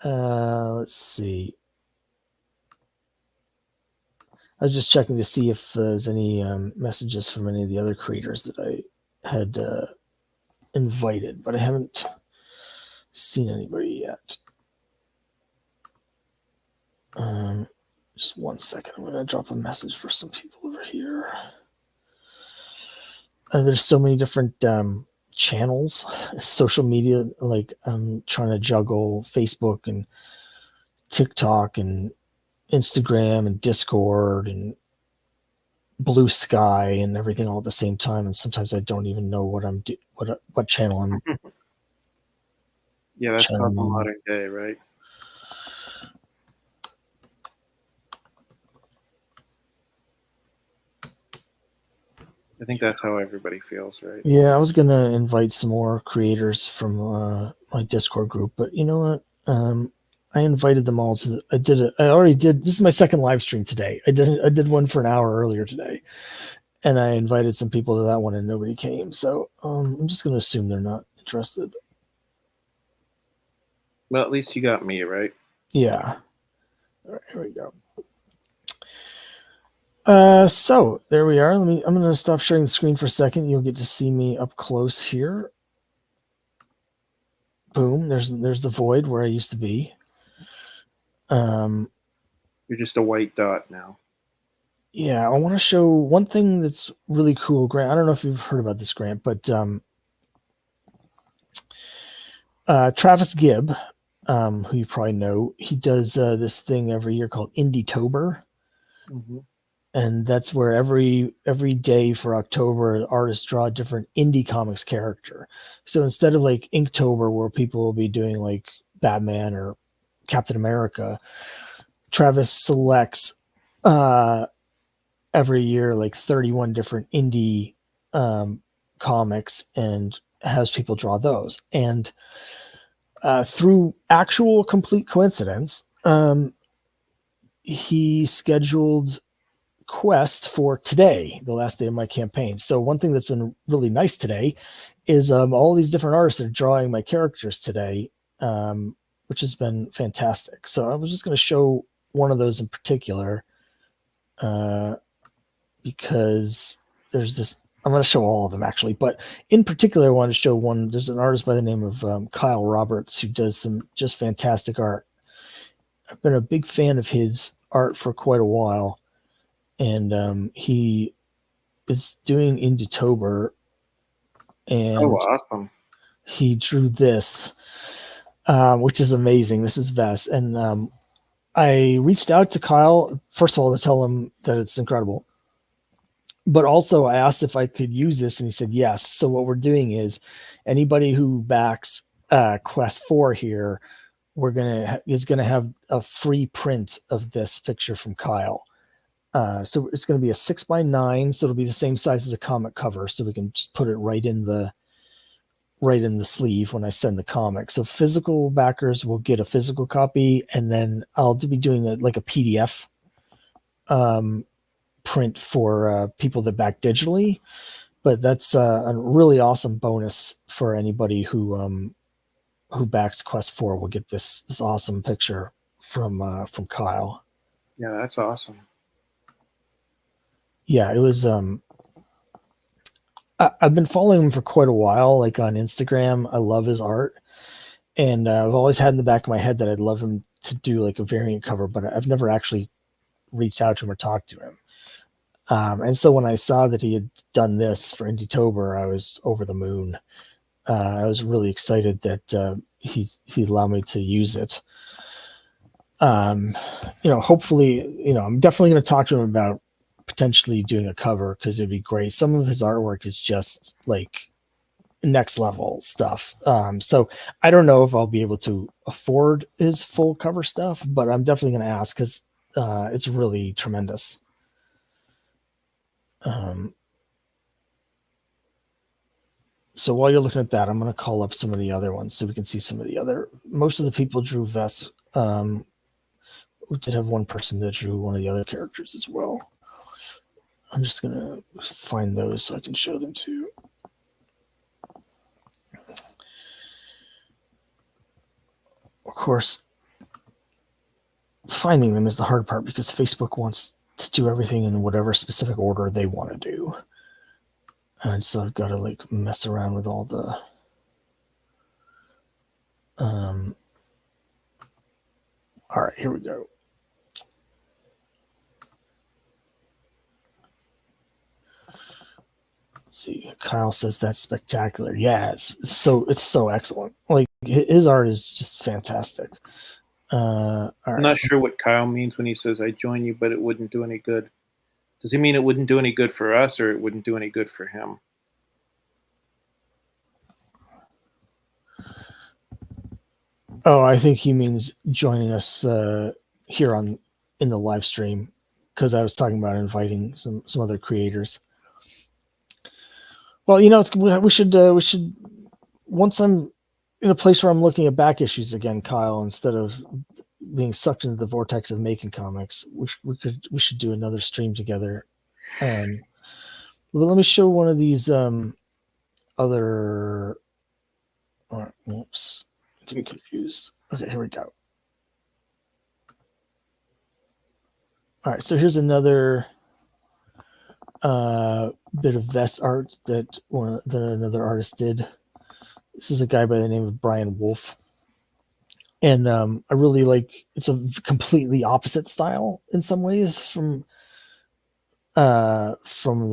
Let's see. I was just checking to see if there's any messages from any of the other creators that I had invited, but I haven't seen anybody yet. Just 1 second. I'm going to drop a message for some people over here. There's so many different channels, social media. I'm trying to juggle Facebook and TikTok and Instagram and Discord and Blue Sky and everything all at the same time, and sometimes I don't even know what channel I'm. Yeah, that's called the modern day, right? I think that's how everybody feels, right? Yeah, I was gonna invite some more creators from my Discord group, but you know what? I invited them all to. I already did. This is my second live stream today. I did one for an hour earlier today, and I invited some people to that one, and nobody came. So I'm just gonna assume they're not interested. Well, at least you got me, right? Yeah. All right, here we go. So there we are. I'm gonna stop sharing the screen for a second. You'll get to see me up close here. Boom. There's the void where I used to be. You're just a white dot now. Yeah, I want to show one thing that's really cool, Grant. I don't know if you've heard about this, Grant, but Travis Gibb, who you probably know, he does this thing every year called Indietober. Mm-hmm. And that's where every day for October, artists draw a different indie comics character. So instead of like Inktober, where people will be doing like Batman or Captain America, Travis selects every year like 31 different indie comics and has people draw those. And through actual complete coincidence, he scheduled quest for today, the last day of my campaign. So one thing that's been really nice today is all these different artists are drawing my characters today, which has been fantastic. So I was just going to show one of those in particular because there's this. I'm going to show all of them actually, but in particular, I wanted to show one. There's an artist by the name of Kyle Roberts who does some just fantastic art. I've been a big fan of his art for quite a while. And he is doing Indietober, and awesome! he drew this, which is amazing. This is best. And I reached out to Kyle first of all to tell him that it's incredible, but also I asked if I could use this, and he said yes. So what we're doing is anybody who backs Quest 4 here, is gonna have a free print of this picture from Kyle. So it's going to be a 6x9, so it'll be the same size as a comic cover, so we can just put it right in the sleeve when I send the comic. So physical backers will get a physical copy, and then I'll be doing a PDF print for people that back digitally. But that's a really awesome bonus for anybody who backs Quest 4. Will get this awesome picture from Kyle. Yeah, that's awesome. Yeah, it was. I've been following him for quite a while, like on Instagram. I love his art, and I've always had in the back of my head that I'd love him to do like a variant cover, but I've never actually reached out to him or talked to him. And so when I saw that he had done this for Indietober, I was over the moon. I was really excited that he allowed me to use it. Hopefully, I'm definitely going to talk to him about potentially doing a cover because it'd be great. Some of his artwork is just like next level stuff. So I don't know if I'll be able to afford his full cover stuff, but I'm definitely going to ask because it's really tremendous. So while you're looking at that, I'm going to call up some of the other ones so we can see some of the other. Most of the people drew vests. We did have one person that drew one of the other characters as well. I'm just going to find those so I can show them to you. Of course, finding them is the hard part because Facebook wants to do everything in whatever specific order they want to do. And so I've got to like mess around with all the all right, here we go. Let's see. Kyle says that's spectacular. Yeah, it's so excellent. Like his art is just fantastic. All right. I'm not sure what Kyle means when he says I join you, but it wouldn't do any good. Does he mean it wouldn't do any good for us, or it wouldn't do any good for him? Oh, I think he means joining us here in the live stream because I was talking about inviting some other creators. Well, we should once I'm in a place where I'm looking at back issues again, Kyle, instead of being sucked into the vortex of making comics, we should do another stream together. Let me show one of these other. Oops, I'm getting confused. Okay, here we go. All right, so here's another bit of vest art that another artist did. This is a guy by the name of Brian Wolf, and I really like. It's a completely opposite style in some ways from the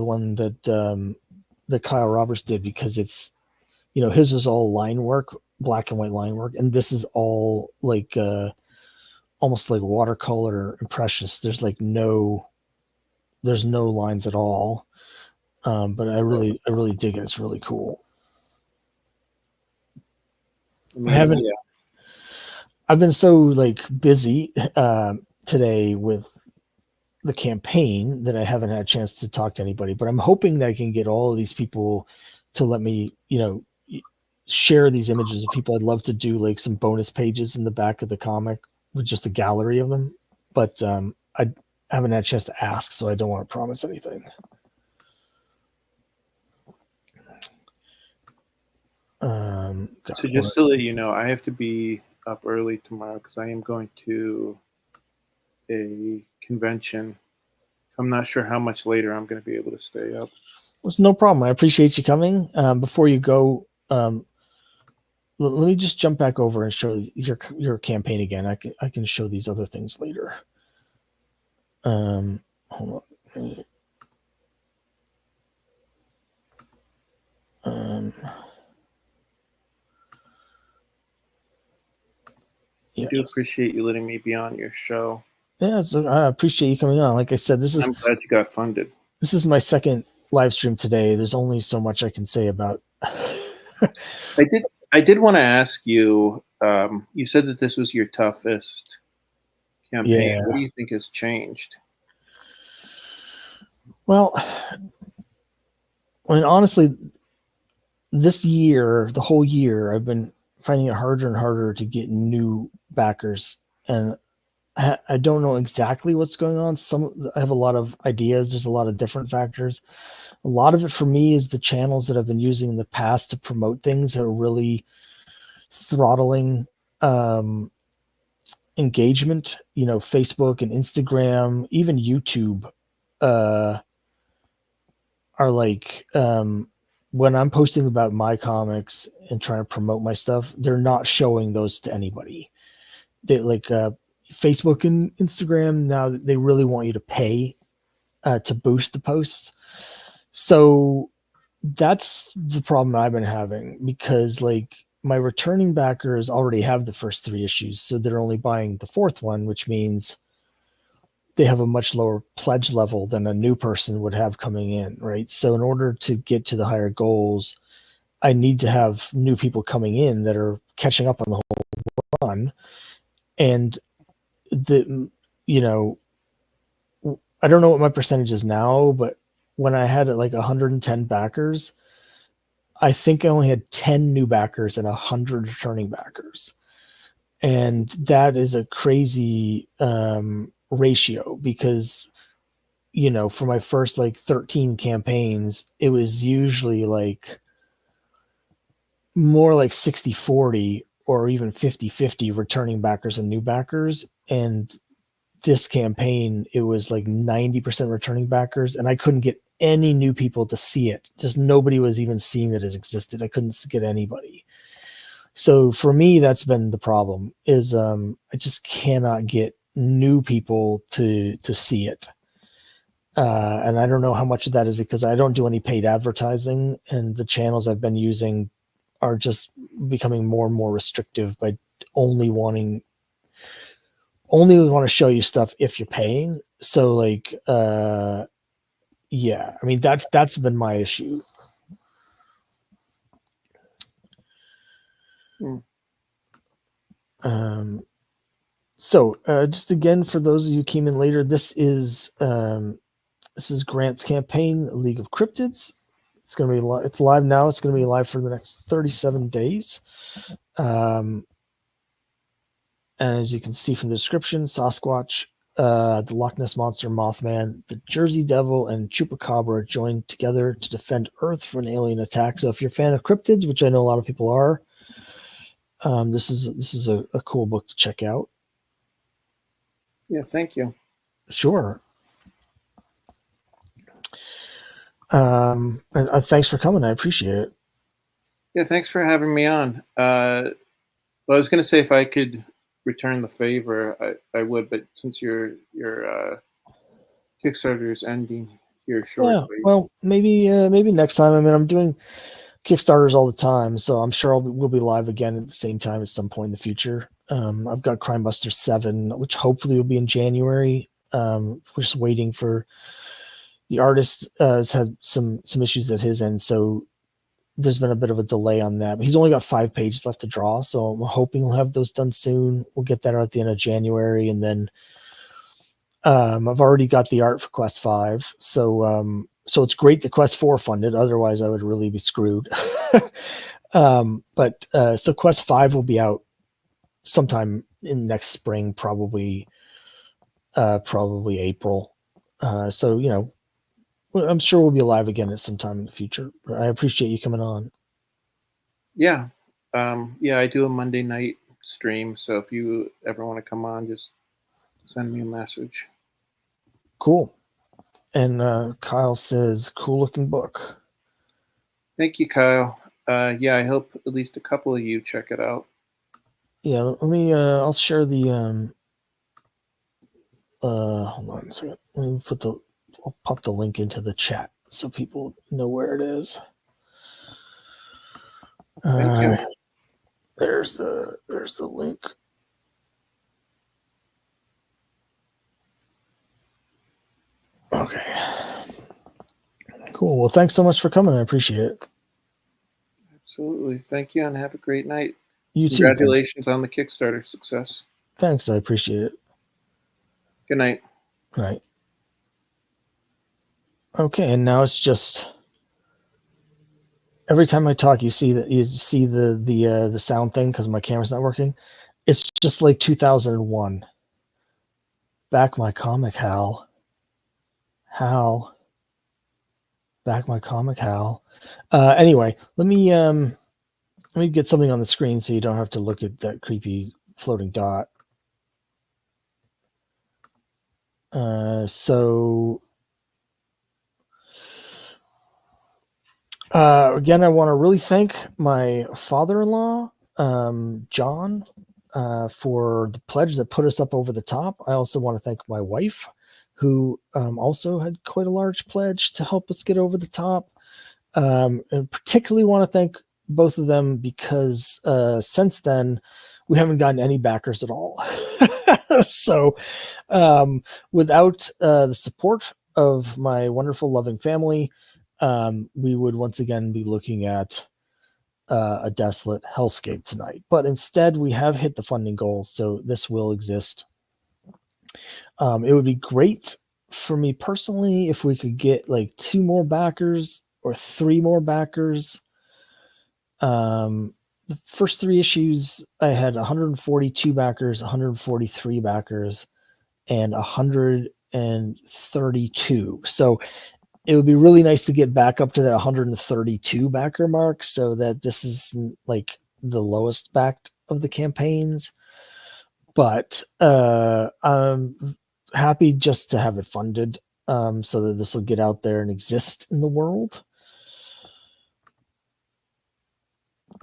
one that Kyle Roberts did, because it's, his is all line work, black and white line work, and this is all like almost like watercolor impressions. There's no lines at all. But I really dig it. It's really cool. I've been so like busy today with the campaign that I haven't had a chance to talk to anybody, but I'm hoping that I can get all of these people to let me, share these images of people. I'd love to do like some bonus pages in the back of the comic with just a gallery of them, but I haven't had a chance to ask, so I don't want to promise anything. So just to let you know, I have to be up early tomorrow because I am going to a convention. I'm not sure how much later I'm going to be able to stay up. Well, no problem. I appreciate you coming. Before you go, let me just jump back over and show your campaign again. I can show these other things later. Hold on. I do appreciate you letting me be on your show. Yeah, I appreciate you coming on. Like I said, I'm glad you got funded. This is my second live stream today. There's only so much I can say about. I did want to ask you. You said that this was your toughest campaign. Yeah. What do you think has changed? Well, honestly, this year, the whole year, I've been finding it harder and harder to get new backers, and I don't know exactly what's going on. I have a lot of ideas. There's a lot of different factors. A lot of it for me is the channels that I've been using in the past to promote things that are really throttling engagement. Facebook and Instagram, even YouTube, are like, when I'm posting about my comics and trying to promote my stuff, they're not showing those to anybody. They like Facebook and Instagram now, they really want you to pay to boost the posts. So that's the problem I've been having, because like my returning backers already have the first 3 issues, so they're only buying the 4th one, which means they have a much lower pledge level than a new person would have coming in, right? So in order to get to the higher goals, I need to have new people coming in that are catching up on the whole run. And I don't know what my percentage is now, but when I had like 110 backers, I think I only had 10 new backers and 100 returning backers. And that is a crazy ratio, because for my first like 13 campaigns, it was usually like more like 60-40 or even 50-50 returning backers and new backers. And this campaign, it was like 90% returning backers, and I couldn't get any new people to see it. Just nobody was even seeing that it existed. I couldn't get anybody. So for me, that's been the problem, is I just cannot get new people to see it. And I don't know how much of that is because I don't do any paid advertising, and the channels I've been using are just becoming more and more restrictive by only want to show you stuff if you're paying. So like, yeah, I mean, that's been my issue. So just again, for those of you who came in later, this is Grant's campaign, League of Cryptids. It's going to be it's live now. It's going to be live for the next 37 days. And as you can see from the description, Sasquatch, the Loch Ness Monster, Mothman, the Jersey Devil, and Chupacabra joined together to defend Earth from an alien attack. So if you're a fan of cryptids, which I know a lot of people are, this is a cool book to check out. Yeah, thank you. Sure. And thanks for coming. I appreciate it. Yeah, thanks for having me on. Well, I was going to say if I could return the favor, I would, but since your Kickstarter is ending here shortly. Yeah, well, maybe next time. I mean, I'm doing Kickstarters all the time, so I'm sure we'll be live again at the same time at some point in the future. I've got Crimebuster 7, which hopefully will be in January. We're just waiting for the artist has had some issues at his end, so there's been a bit of a delay on that. But he's only got 5 pages left to draw, so I'm hoping we'll have those done soon. We'll get that out at the end of January, and then I've already got the art for Quest 5, so it's great that Quest 4 funded. Otherwise, I would really be screwed. But so Quest 5 will be out sometime in next spring, probably April. So I'm sure we'll be live again at some time in the future. I appreciate you coming on. Yeah, I do a Monday night stream, so if you ever want to come on, just send me a message. Cool. And Kyle says, cool looking book. Thank you, Kyle. I hope at least a couple of you check it out. Yeah, let me, I'll share the, hold on a second. Let me I'll pop the link into the chat so people know where it is. Thank you. There's the link. Okay. Cool. Well, thanks so much for coming. I appreciate it. Absolutely. Thank you, and have a great night. You too. Congratulations on the Kickstarter success. Thanks. I appreciate it. Good night. All right. Okay, and now it's just every time I talk, you see the sound thing because my camera's not working. It's just like 2001. Back my comic, Hal. Back my comic, Hal. Anyway, let me get something on the screen so you don't have to look at that creepy floating dot. Again, I want to really thank my father-in-law, John, for the pledge that put us up over the top. I also want to thank my wife, who also had quite a large pledge to help us get over the top. And particularly want to thank both of them because since then, we haven't gotten any backers at all. So without the support of my wonderful, loving family, we would once again be looking at a desolate hellscape tonight. But instead, we have hit the funding goal, so this will exist. It would be great for me personally if we could get like 2 more backers or 3 more backers. The first 3 issues, I had 142 backers, 143 backers, and 132. So it would be really nice to get back up to that 132 backer mark so that this is like the lowest backed of the campaigns. But I'm happy just to have it funded so that this will get out there and exist in the world.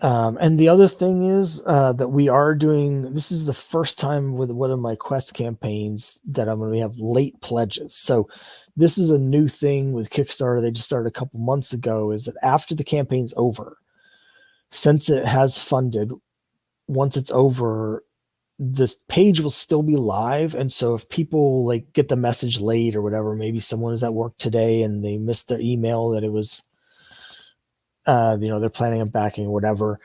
And the other thing is that we are doing, this is the first time with one of my Quest campaigns that I'm going to have late pledges. So this is a new thing with Kickstarter. They just started a couple months ago, is that after the campaign's over, since it has funded, once it's over, the page will still be live. And so if people like get the message late or whatever, maybe someone is at work today and they missed their email that it was, they're planning on backing or whatever,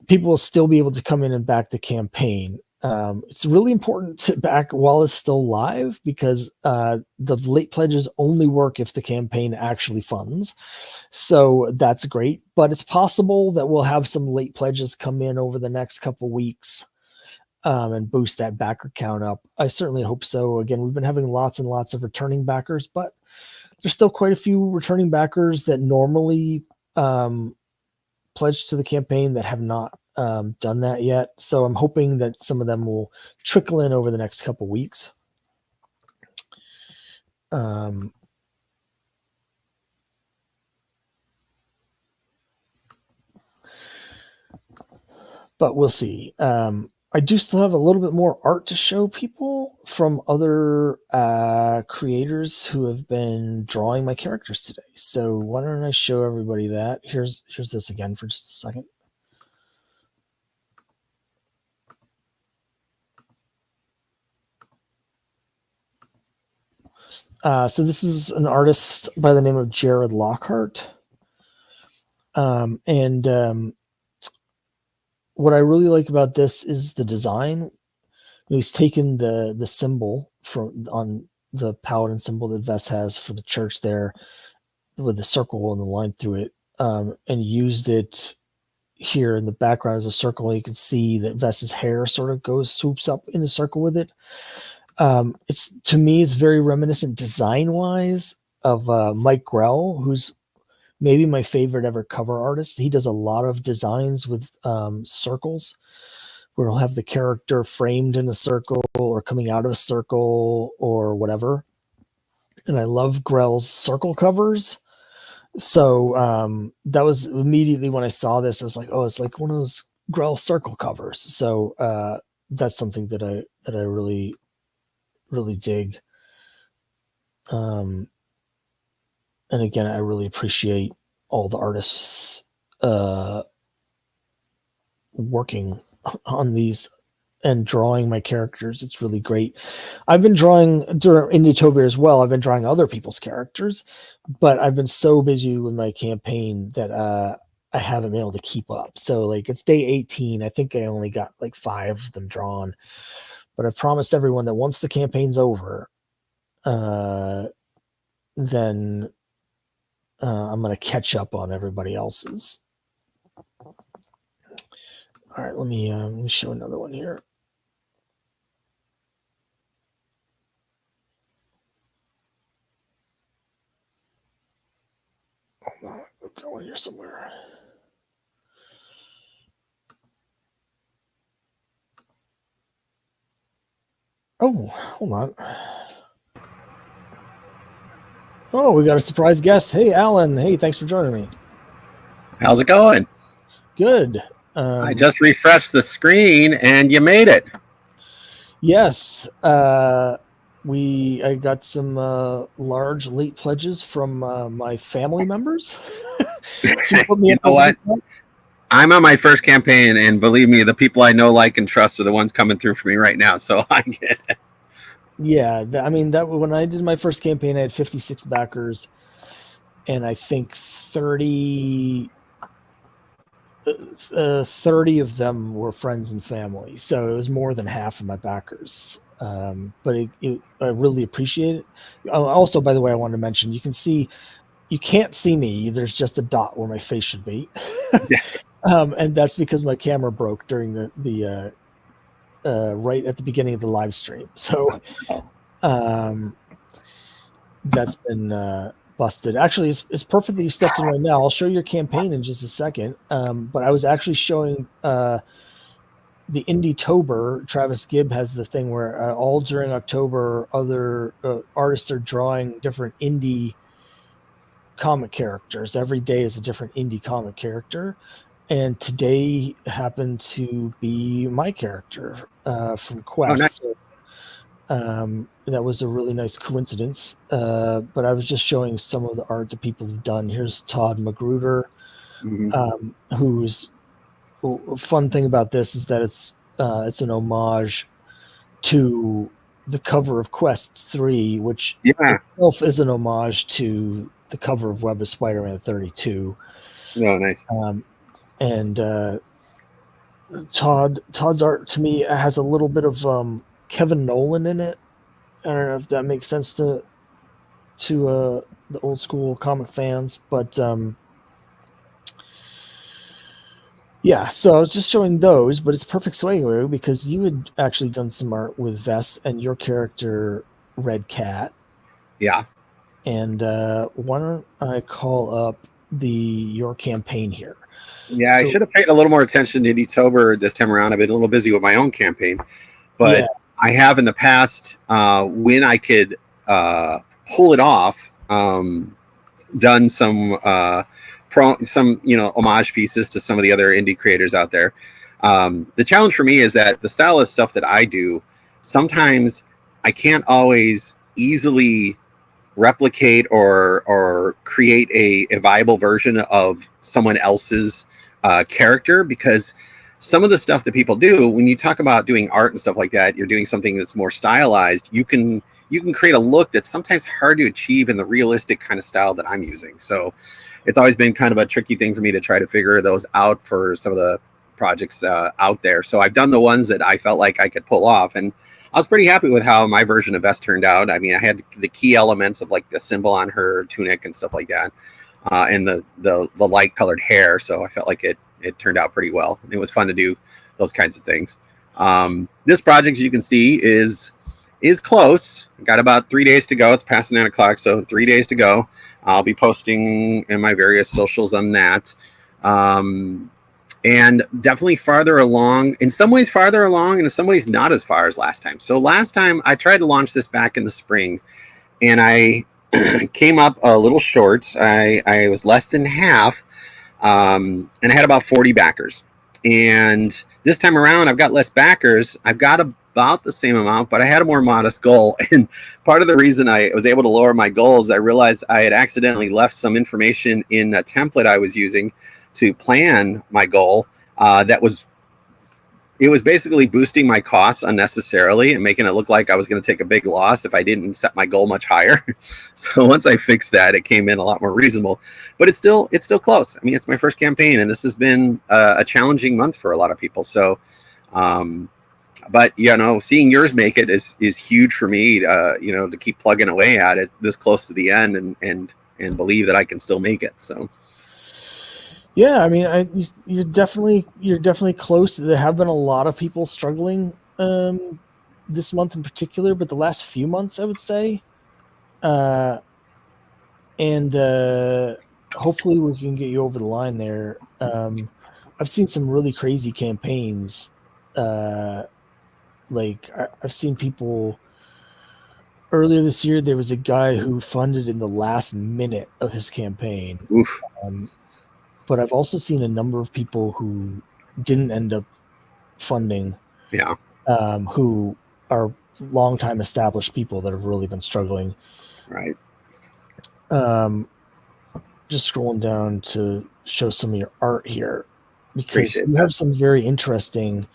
people will still be able to come in and back the campaign. It's really important to back while it's still live because the late pledges only work if the campaign actually funds. So that's great. But it's possible that we'll have some late pledges come in over the next couple weeks and boost that backer count up. I certainly hope so. Again, we've been having lots and lots of returning backers, but there's still quite a few returning backers that normally pledge to the campaign that have not done that yet. So I'm hoping that some of them will trickle in over the next couple weeks. But we'll see. I do still have a little bit more art to show people from other creators who have been drawing my characters today. So why don't I show everybody that? Here's this again for just a second. So this is an artist by the name of Jared Lockhart. What I really like about this is the design. He's taken the symbol from on the paladin symbol that Vess has for the church there with the circle and the line through it, and used it here in the background as a circle. And you can see that Vess's hair sort of swoops up in a circle with it. To me, it's very reminiscent design wise of Mike Grell, who's maybe my favorite ever cover artist. He does a lot of designs with circles where he'll have the character framed in a circle or coming out of a circle or whatever. And I love Grell's circle covers. So that was immediately when I saw this, I was like, oh, it's like one of those Grell circle covers. So that's something that I really, really dig. And again, I really appreciate all the artists working on these and drawing my characters. It's really great. I've been drawing during Indietopia as well. I've been drawing other people's characters, but I've been so busy with my campaign that I haven't been able to keep up. So like it's day 18. I think I only got like 5 of them drawn, but I've promised everyone that once the campaign's over, then I'm going to catch up on everybody else's. All right, let me show another one here. Hold on, I'm going here somewhere. Oh, hold on. Oh, we got a surprise guest. Hey, Alan. Hey, thanks for joining me. How's it going? Good. I just refreshed the screen and you made it. Yes. I got some large late pledges from my family members. To put me You up know what? this time. I'm on my first campaign, and believe me, the people I know, like, and trust are the ones coming through for me right now. So I get it. Yeah, that when I did my first campaign, I had 56 backers, and I think 30 of them were friends and family. So it was more than half of my backers. But I really appreciate it. Also, by the way, I wanted to mention, you can't see me. There's just a dot where my face should be. Yeah. And that's because my camera broke during the right at the beginning of the live stream. So that's been busted. Actually, it's perfect that you stepped in right now. I'll show your campaign in just a second. But I was actually showing the Indietober. Travis Gibb has the thing where all during October, other artists are drawing different indie comic characters. Every day is a different indie comic character. And today happened to be my character from Quest. Oh, nice. That was a really nice coincidence. But I was just showing some of the art that people have done. Here's Todd Magruder, who's a fun thing about this is that it's an homage to the cover of Quest 3, which itself is an homage to the cover of Web of Spider-Man 32. Oh, nice. And Todd's art to me has a little bit of Kevin Nolan in it. I don't know if that makes sense to the old school comic fans, but yeah. So I was just showing those, but it's perfect segue because you had actually done some art with Vess and your character Red Cat. Yeah. And why don't I call up your campaign here? Yeah, I So should have paid a little more attention to October this time around. I've been a little busy with my own campaign, but yeah, I have in the past, when I could pull it off, done some homage pieces to some of the other indie creators out there. The challenge for me is that the style of stuff that I do, sometimes I can't always easily replicate or create a viable version of someone else's character, because some of the stuff that people do when you talk about doing art and stuff like that, you're doing something that's more stylized. You can create a look that's sometimes hard to achieve in the realistic kind of style that I'm using. So it's always been kind of a tricky thing for me to try to figure those out for some of the projects out there. So I've done the ones that I felt like I could pull off, and I was pretty happy with how my version of Vess turned out. I mean, I had the key elements of like the symbol on her tunic and stuff like that, and the light colored hair. So I felt like it turned out pretty well. It was fun to do those kinds of things. This project, as you can see, is close. Got about 3 days to go. It's past 9 o'clock, so 3 days to go. I'll be posting in my various socials on that. And definitely farther along, in some ways farther along, and in some ways not as far as last time. So last time I tried to launch this back in the spring, and I came up a little short. I was less than half, and I had about 40 backers. And this time around, I've got less backers. I've got about the same amount, but I had a more modest goal. And part of the reason I was able to lower my goals, I realized I had accidentally left some information in a template I was using to plan my goal. It was basically boosting my costs unnecessarily and making it look like I was going to take a big loss if I didn't set my goal much higher. So once I fixed that, it came in a lot more reasonable, but it's still close. I mean, it's my first campaign, and this has been a challenging month for a lot of people. So, but seeing yours make it is huge for me. To keep plugging away at it this close to the end, and believe that I can still make it. So. Yeah, I mean, you're definitely close. There have been a lot of people struggling this month in particular, but the last few months, I would say, and hopefully we can get you over the line there. I've seen some really crazy campaigns. Like I've seen people earlier this year. There was a guy who funded in the last minute of his campaign. Oof. But I've also seen a number of people who didn't end up funding. Yeah. Who are longtime established people that have really been struggling. Right. Just scrolling down to show some of your art here, because Appreciate you have some very interesting,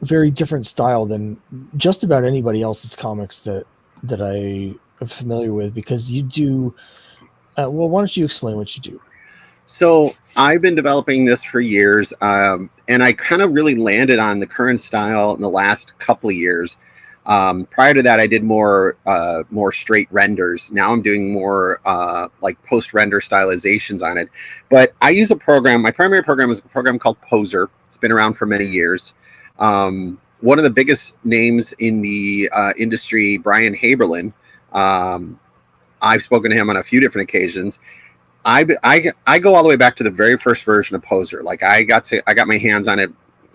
very different style than just about anybody else's comics that I am familiar with, because you do. Well, why don't you explain what you do? So I've been developing this for years, and I kind of really landed on the current style in the last couple of years. Prior to that, I did more straight renders. Now I'm doing more like post-render stylizations on it. But I use a program. My primary program is a program called Poser. It's been around for many years. One of the biggest names in the industry, Brian Haberlin. I've spoken to him on a few different occasions. I go all the way back to the very first version of Poser. Like I got my hands on it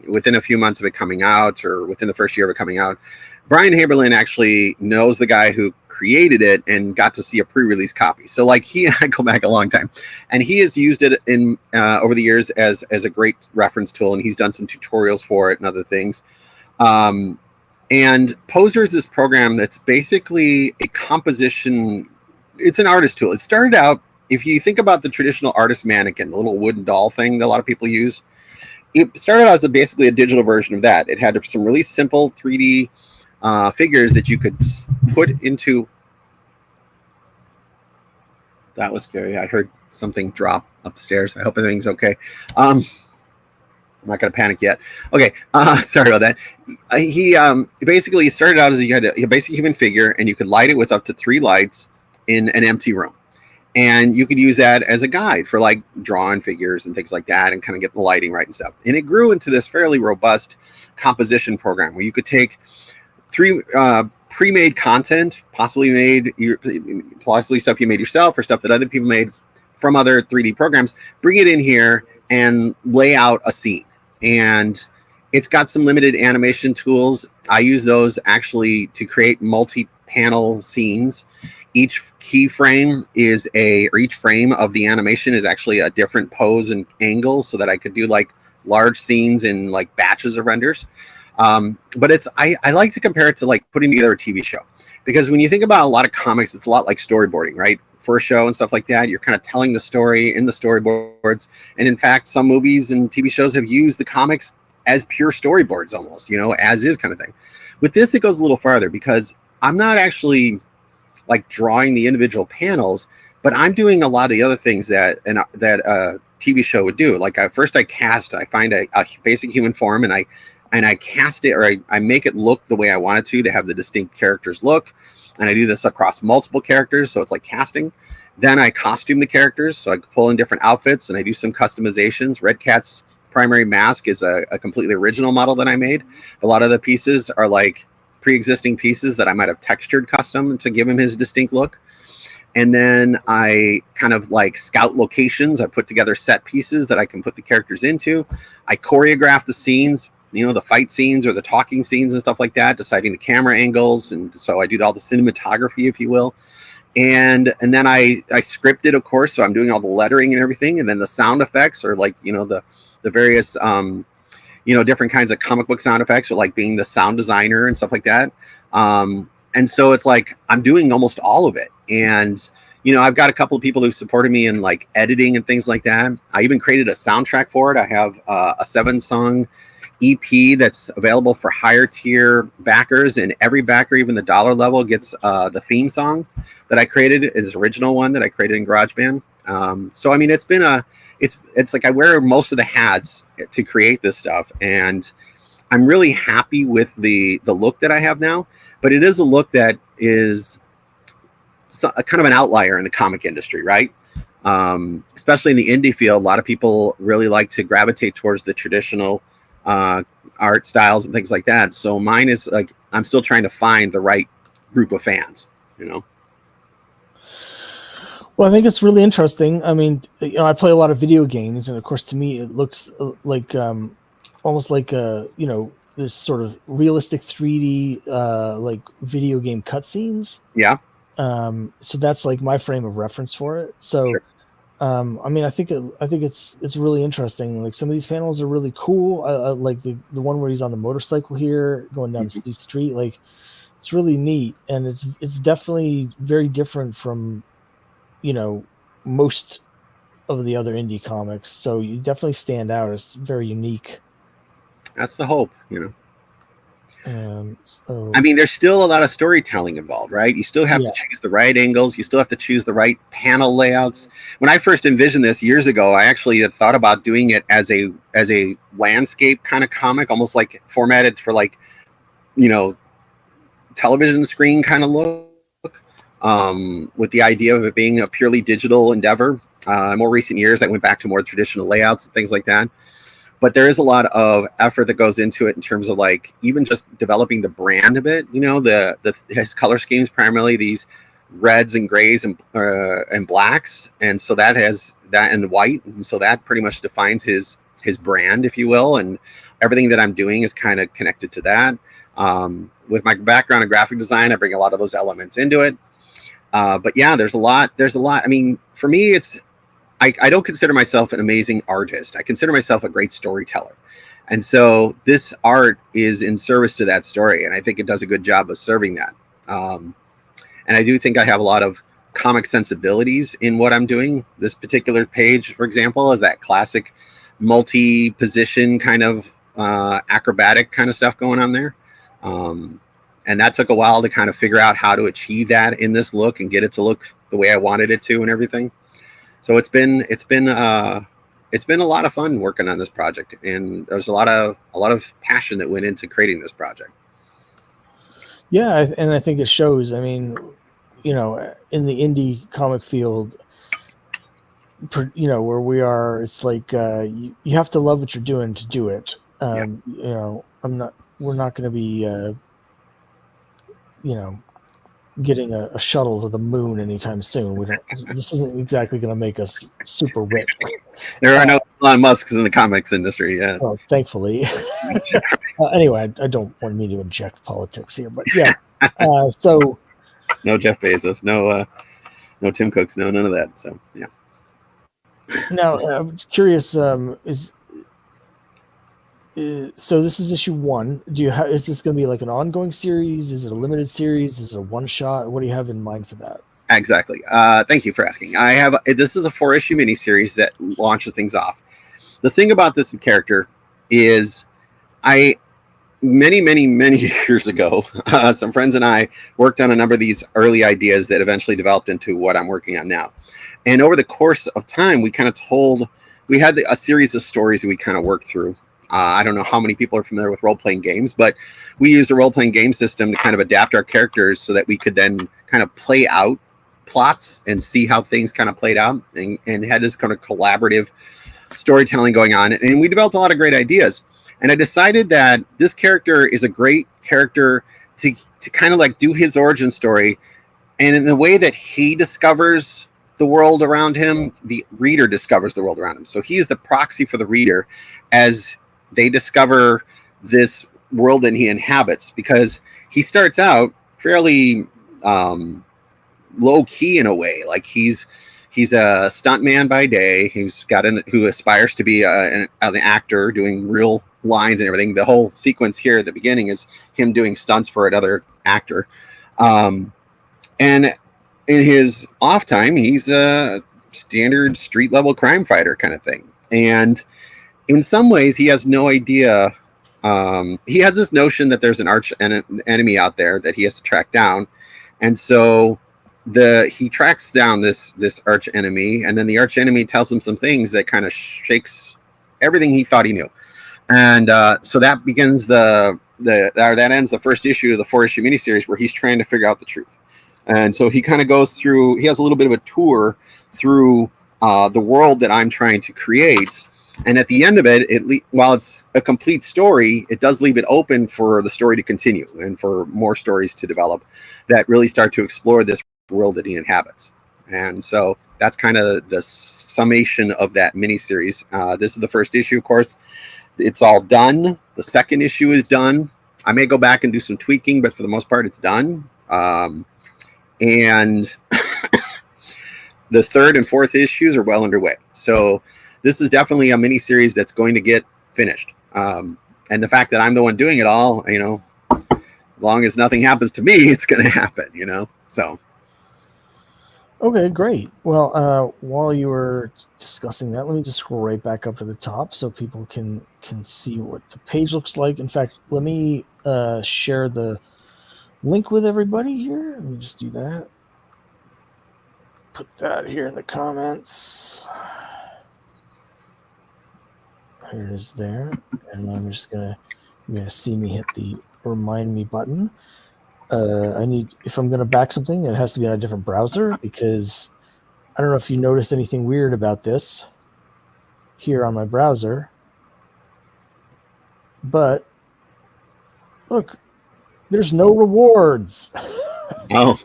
within a few months of it coming out, or within the first year of it coming out. Brian Haberlin actually knows the guy who created it and got to see a pre-release copy. So like he and I go back a long time, and he has used it in over the years as a great reference tool, and he's done some tutorials for it and other things. And Poser is this program that's basically a composition. It's an artist tool. It started out, if you think about the traditional artist mannequin, the little wooden doll thing that a lot of people use, it started out as basically a digital version of that. It had some really simple 3D figures that you could put into. That was scary. I heard something drop up the stairs. I hope everything's okay. I'm not going to panic yet. Okay, sorry about that. He basically started out as you had a basic human figure, and you could light it with up to 3 lights in an empty room. And you could use that as a guide for like drawing figures and things like that and kind of get the lighting right and stuff. And it grew into this fairly robust composition program where you could take 3 pre-made content, possibly stuff you made yourself or stuff that other people made from other 3D programs, bring it in here and lay out a scene. And it's got some limited animation tools. I use those actually to create multi-panel scenes. Each keyframe each frame of the animation is actually a different pose and angle so that I could do like large scenes in like batches of renders. But I like to compare it to like putting together a TV show, because when you think about a lot of comics, it's a lot like storyboarding, right? For a show and stuff like that, you're kind of telling the story in the storyboards. And in fact, some movies and TV shows have used the comics as pure storyboards almost, as is kind of thing. With this, it goes a little farther because I'm not actually like drawing the individual panels, but I'm doing a lot of the other things that a TV show would do. Like first I find a basic human form and I cast it, or I make it look the way I want it to have the distinct characters look. And I do this across multiple characters, so it's like casting. Then I costume the characters, so I pull in different outfits and I do some customizations. Red Cat's primary mask is a completely original model that I made. A lot of the pieces are like pre-existing pieces that I might have textured custom to give him his distinct look. And then I kind of like scout locations. I put together set pieces that I can put the characters into. I choreograph the scenes, the fight scenes or the talking scenes and stuff like that, deciding the camera angles. And so I do all the cinematography, if you will. And then I script it, of course. So I'm doing all the lettering and everything. And then the sound effects are like, the various, different kinds of comic book sound effects, or like being the sound designer and stuff like that. And so it's like, I'm doing almost all of it. And, I've got a couple of people who've supported me in like editing and things like that. I even created a soundtrack for it. I have a 7-song EP that's available for higher tier backers, and every backer, even the dollar level, gets the theme song that I created, is original one that I created in GarageBand. So I mean, it's been it's like I wear most of the hats to create this stuff, and I'm really happy with the look that I have now. But it is a look that is a kind of an outlier in the comic industry, right? Especially in the indie field, a lot of people really like to gravitate towards the traditional art styles and things like that. So mine is like, I'm still trying to find the right group of fans, Well, I think it's really interesting. I mean, I play a lot of video games, and of course, to me, it looks like almost like this sort of realistic 3D like video game cutscenes. Yeah. So that's like my frame of reference for it. So. Sure. I mean, I think it's really interesting. Like some of these panels are really cool. I like the one where he's on the motorcycle here going down the street. Like it's really neat, and it's definitely very different from most of the other indie comics. So you definitely stand out. It's very unique. That's the hope, So, I mean, there's still a lot of storytelling involved, right? You still have to choose the right angles. You still have to choose the right panel layouts. When I first envisioned this years ago, I actually had thought about doing it as a landscape kind of comic, almost like formatted for like, television screen kind of look, with the idea of it being a purely digital endeavor. In more recent years, I went back to more traditional layouts and things like that. But there is a lot of effort that goes into it in terms of like even just developing the brand a bit. His color schemes, primarily these reds and grays and blacks, and so that has that, and white, and so that pretty much defines his brand, if you will. And everything that I'm doing is kind of connected to that. With my background in graphic design, I bring a lot of those elements into it. But yeah, there's a lot. I mean, for me, I don't consider myself an amazing artist. I consider myself a great storyteller. And so this art is in service to that story. And I think it does a good job of serving that. And I do think I have a lot of comic sensibilities in what I'm doing. This particular page, for example, is that classic multi-position kind of acrobatic kind of stuff going on there. And that took a while to kind of figure out how to achieve that in this look and get it to look the way I wanted it to and everything. So it's been it's been a lot of fun working on this project, and there's a lot of passion that went into creating this project. Yeah, and I think it shows. I mean, you know, in the indie comic field, you know, where we are, it's like you have to love what you're doing to do it. You know, we're not going to be, you know, getting a shuttle to the moon anytime soon. This isn't exactly going to make us super rich. There are no Elon Musks in the comics industry. Yes. Oh, thankfully. Anyway, I don't want me to inject politics here, but yeah. So no Jeff Bezos, no Tim Cooks, no none of that. So yeah. Now I'm curious. So this is issue 1. Is this going to be like an ongoing series? Is it a limited series? Is it a one shot? What do you have in mind for that? Exactly. Thank you for asking. This is a 4-issue miniseries that launches things off. The thing about this character is, many years ago, some friends and I worked on a number of these early ideas that eventually developed into what I'm working on now. And over the course of time, we had a series of stories that we kind of worked through. I don't know how many people are familiar with role-playing games, but we used a role-playing game system to kind of adapt our characters so that we could then kind of play out plots and see how things kind of played out, and had this kind of collaborative storytelling going on. And we developed a lot of great ideas. And I decided that this character is a great character to kind of like do his origin story. And in the way that he discovers the world around him, the reader discovers the world around him. So he is the proxy for the reader as they discover this world that he inhabits, because he starts out fairly low key in a way. Like he's a stuntman by day. Who aspires to be an actor doing real lines and everything. The whole sequence here at the beginning is him doing stunts for another actor. And in his off time, he's a standard street level crime fighter kind of thing. And in some ways, he has no idea. He has this notion that there's an arch enemy out there that he has to track down. And so he tracks down this arch enemy, and then the arch enemy tells him some things that kind of shakes everything he thought he knew. And so that begins that ends the first issue of the 4-issue miniseries, where he's trying to figure out the truth. And so he kind of goes through, he has a little bit of a tour through the world that I'm trying to create. And at the end of it, while it's a complete story, it does leave it open for the story to continue and for more stories to develop that really start to explore this world that he inhabits. And so that's kind of the summation of that miniseries. This is the first issue, of course. It's all done. The second issue is done. I may go back and do some tweaking, but for the most part, it's done. And the third and fourth issues are well underway. So this is definitely a mini series that's going to get finished. And the fact that I'm the one doing it all, you know, as long as nothing happens to me, it's going to happen, you know? So. Okay, great. Well, while you were discussing that, let me just scroll right back up to the top so people can see what the page looks like. In fact, let me share the link with everybody here. Let me just do that. Put that here in the comments. Here it is there. And I'm just you're gonna see me hit the remind me button. If I'm gonna back something, it has to be on a different browser, because I don't know if you noticed anything weird about this here on my browser. But look, there's no rewards. Oh.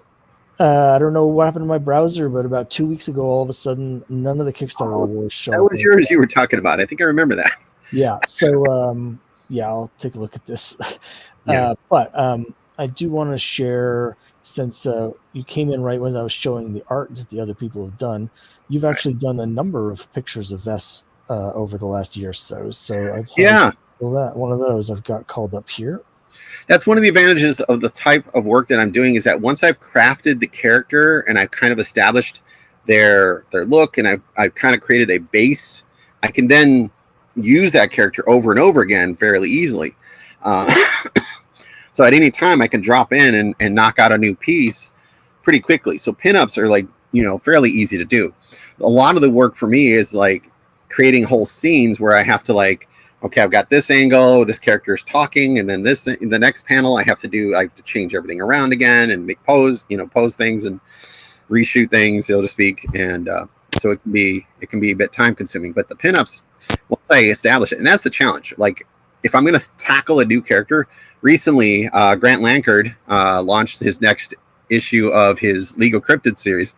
I don't know what happened to my browser, but about 2 weeks ago, all of a sudden, none of the Kickstarter rewards showed up. That was yours you were talking about. I think I remember that. Yeah. So, yeah, I'll take a look at this. Yeah. But I do want to share, since you came in right when I was showing the art that the other people have done, you've actually done a number of pictures of Vess over the last year or so. So yeah, one of those I've got called up here. That's one of the advantages of the type of work that I'm doing, is that once I've crafted the character and I've kind of established their look, and I've kind of created a base, I can then use that character over and over again fairly easily. So at any time I can drop in and knock out a new piece pretty quickly. So pinups are, like, you know, fairly easy to do. A lot of the work for me is like creating whole scenes where I have to like, okay, I've got this angle, this character is talking, and then this in the next panel I have to change everything around again and make pose things and reshoot things, so to speak. And so it can be a bit time consuming. But the pinups, once I establish it, and that's the challenge. Like if I'm going to tackle a new character, recently Grant Lankard launched his next issue of his League of Cryptids series.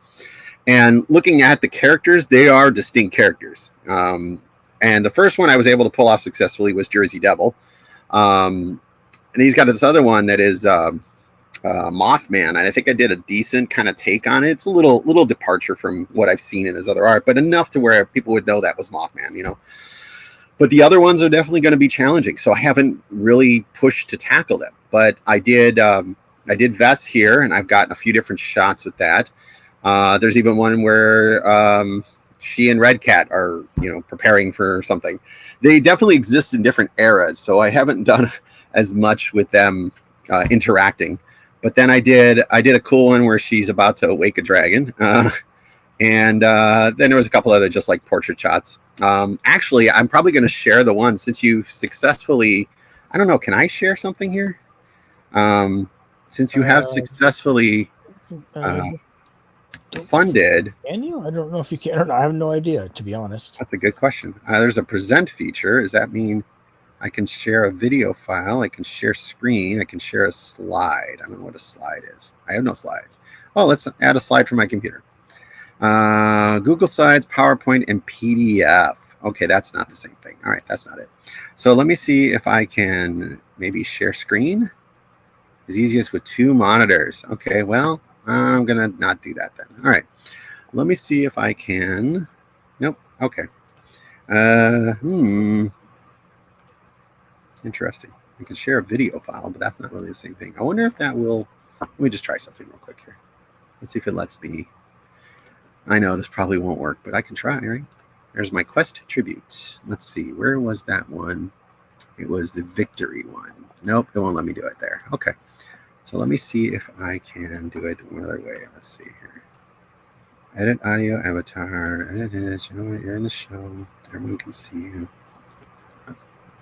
And looking at the characters, they are distinct characters. And the first one I was able to pull off successfully was Jersey Devil. And he's got this other one that is Mothman. And I think I did a decent kind of take on it. It's a little departure from what I've seen in his other art, but enough to where people would know that was Mothman, you know. But the other ones are definitely going to be challenging. So I haven't really pushed to tackle them. But I did Vess here, and I've gotten a few different shots with that. There's even one where she and Red Cat are, preparing for something. They definitely exist in different eras, so I haven't done as much with them interacting. But then I did a cool one where she's about to awake a dragon, and then there was a couple other just like portrait shots. Actually, I'm probably going to share the one since you've successfully. I don't know. Can I share something here? Since you have successfully. Funded. Can you? I don't know if you can or not. I have no idea, to be honest. That's a good question. There's a present feature. Does that mean I can share a video file? I can share screen. I can share a slide. I don't know what a slide is. I have no slides. Oh, let's add a slide from my computer. Google Slides, PowerPoint, and PDF. Okay, that's not the same thing. All right, that's not it. So let me see if I can maybe share screen. It's easiest with 2 monitors. Okay, well, I'm going to not do that then. All right. Let me see if I can. Nope. Okay. Interesting. I can share a video file, but that's not really the same thing. I wonder if that will. Let me just try something real quick here. Let's see if it lets me. I know this probably won't work, but I can try, right? There's my Quest tribute. Let's see. Where was that one? It was the victory one. Nope. It won't let me do it there. Okay. So let me see if I can do it one other way. Let's see here. Edit audio avatar. Edit it. You know what? You're in the show. Everyone can see you.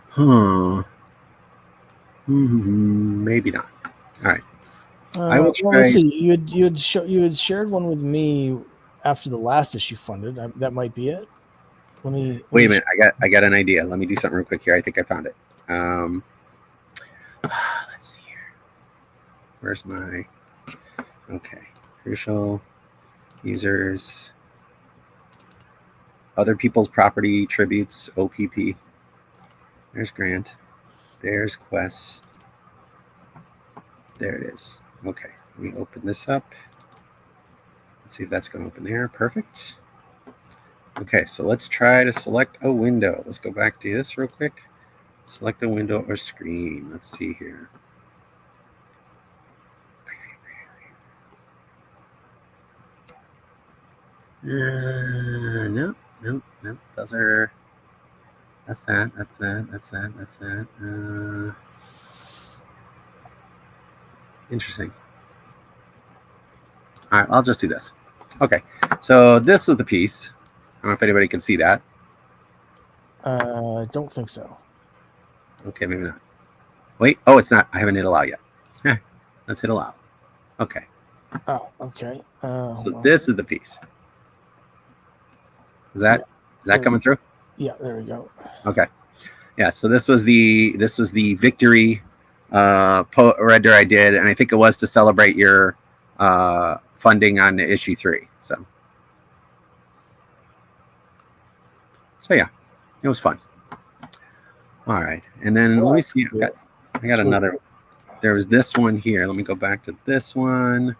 Huh. Maybe not. All right. I will try. Let's see. You had shared one with me after the last issue funded. That might be it. Wait a minute. I got an idea. Let me do something real quick here. I think I found it. Let's see. Where's my, okay, crucial users, other people's property tributes, OPP. There's Grant. There's Quest. There it is. Okay, let me open this up. Let's see if that's going to open there. Perfect. Okay, so let's try to select a window. Let's go back to this real quick. Select a window or screen. Let's see here. Nope. Those are. That's that. Interesting. All right, I'll just do this. Okay, so this was the piece. I don't know if anybody can see that. I don't think so. Okay, maybe not. Wait. Oh, it's not. I haven't hit allow yet. Let's hit allow. Okay. Oh, okay. So this is the piece. Is that coming through? Yeah, there we go. Okay. Yeah, so this was the victory render I did, and I think it was to celebrate your funding on issue 3. So yeah, it was fun. All right, and then let me see. I got another. There was this one here. Let me go back to this one.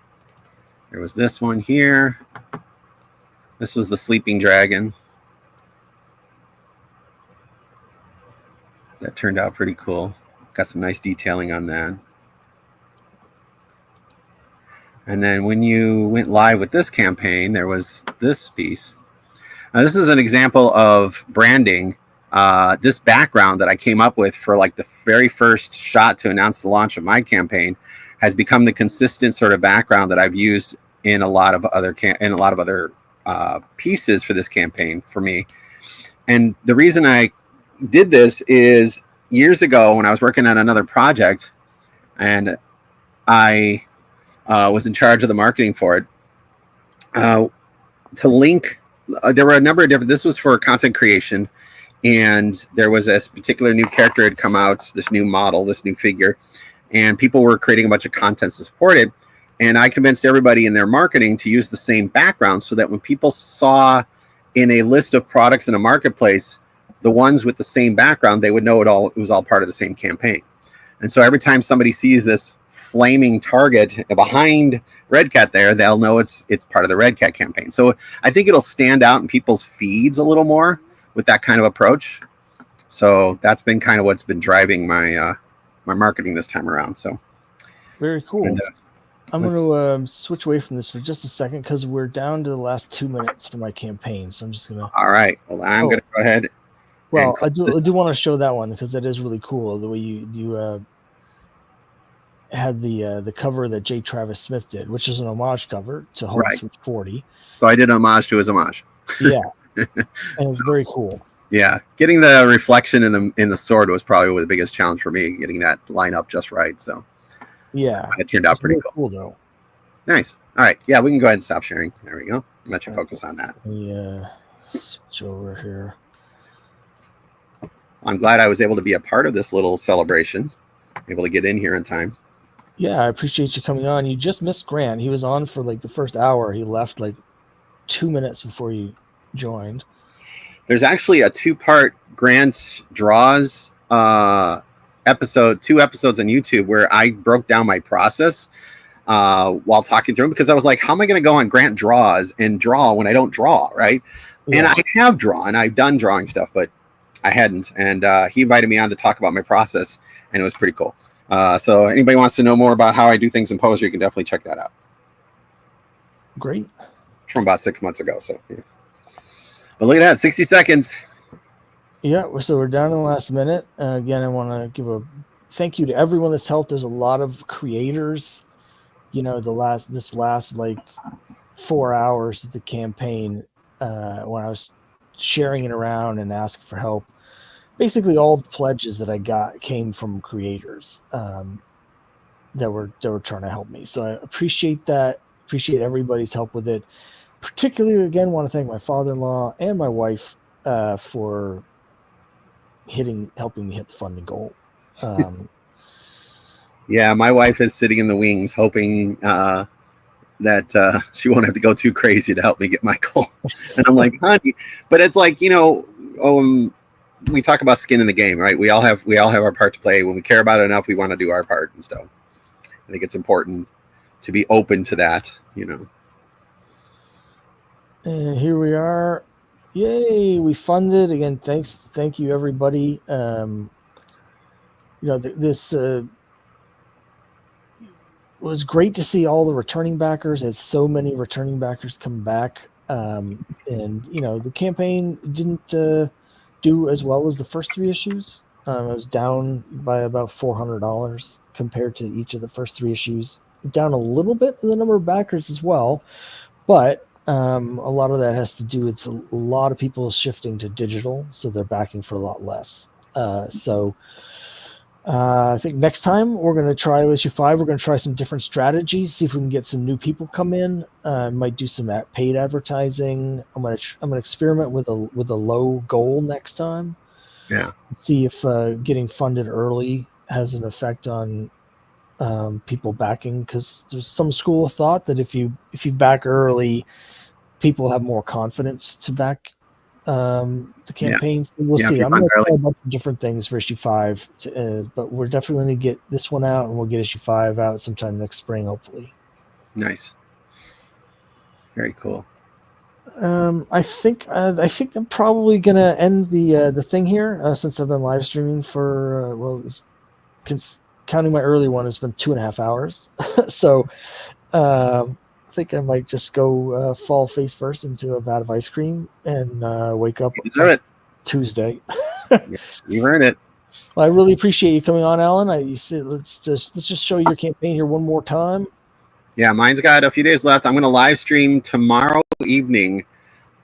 There was this one here. This was the sleeping dragon. That turned out pretty cool. Got some nice detailing on that. And then when you went live with this campaign, there was this piece. Now, this is an example of branding. This background that I came up with for like the very first shot to announce the launch of my campaign has become the consistent sort of background that I've used in a lot of other pieces for this campaign for me. And the reason I did this is years ago when I was working on another project, and I was in charge of the marketing for it. To link, there were a number of different. This was for content creation, and there was this particular new character had come out, this new model, this new figure, and people were creating a bunch of content to support it. And I convinced everybody in their marketing to use the same background so that when people saw in a list of products in a marketplace the ones with the same background, they would know it was all part of the same campaign. And so every time somebody sees this flaming target behind Red Cat there, they'll know it's part of the Red Cat campaign. So I think it'll stand out in people's feeds a little more with that kind of approach. So that's been kind of what's been driving my my marketing this time around. So very cool. And, I'm going to switch away from this for just a second because we're down to the last 2 minutes for my campaign. So I'm just going to. All right. Well, I'm going to go ahead. Well, I do want to show that one because that is really cool. The way you had the cover that J. Travis Smith did, which is an homage cover to Hulk 340. So I did homage to his homage. Yeah, and it's very cool. Yeah, getting the reflection in the sword was probably the biggest challenge for me, getting that line up just right. So yeah, it turned out pretty cool though. Nice. All right, yeah, we can go ahead and stop sharing. There we go. Let you focus on that. Yeah, switch over here. I'm glad I was able to be a part of this little celebration. Able to get in here in time. Yeah, I appreciate you coming on. You just missed Grant. He was on for like the first hour. He left like 2 minutes before you joined. There's actually a 2-part Grant Draws episode, 2 episodes on YouTube where I broke down my process while talking through them, because I was like, how am I going to go on Grant Draws and draw when I don't draw, right? Yeah. And I have drawn. I've done drawing stuff, but I hadn't. And he invited me on to talk about my process, and it was pretty cool. So anybody wants to know more about how I do things in poetry, you can definitely check that out. Great. From about 6 months ago. So, yeah. But look at that, 60 seconds. Yeah, so we're down in the last minute. Again, I want to give a thank you to everyone that's helped. There's a lot of creators. You know, this last like 4 hours of the campaign, when I was sharing it around and asking for help, basically all the pledges that I got came from creators that were trying to help me. So I appreciate that. Appreciate everybody's help with it. Particularly, again, want to thank my father-in-law and my wife for helping me hit the funding goal. Yeah, my wife is sitting in the wings hoping that she won't have to go too crazy to help me get my goal. And I'm like, honey, but it's like, you know, we talk about skin in the game, right? We all have our part to play. When we care about it enough, we want to do our part and stuff. I think it's important to be open to that, you know. And here we are. Yay, we funded again. Thank you everybody. You know, this was great to see all the returning backers. Had so many returning backers come back. And you know, the campaign didn't do as well as the first 3 issues. It was down by about $400 compared to each of the first 3 issues. Down a little bit in the number of backers as well, but a lot of that has to do with a lot of people shifting to digital, so they're backing for a lot less. So I think next time we're going to try issue 5. We're going to try some different strategies, see if we can get some new people come in. Might do some paid advertising. I'm going to experiment with a low goal next time. Yeah. See if getting funded early has an effect on people backing, because there's some school of thought that if you back early, people have more confidence to back the campaign. So we'll see. I'm going to try a bunch of different things for issue 5, but we're definitely going to get this one out, and we'll get issue 5 out sometime next spring, hopefully. Nice. Very cool. I think I'm probably going to end the thing here since I've been live streaming for counting my early one, it's been 2.5 hours. So I think I might just go fall face first into a vat of ice cream and wake up Tuesday. You earned it. Well, I really appreciate you coming on, Alan. Let's just show your campaign here one more time. Yeah, mine's got a few days left. I'm going to live stream tomorrow evening.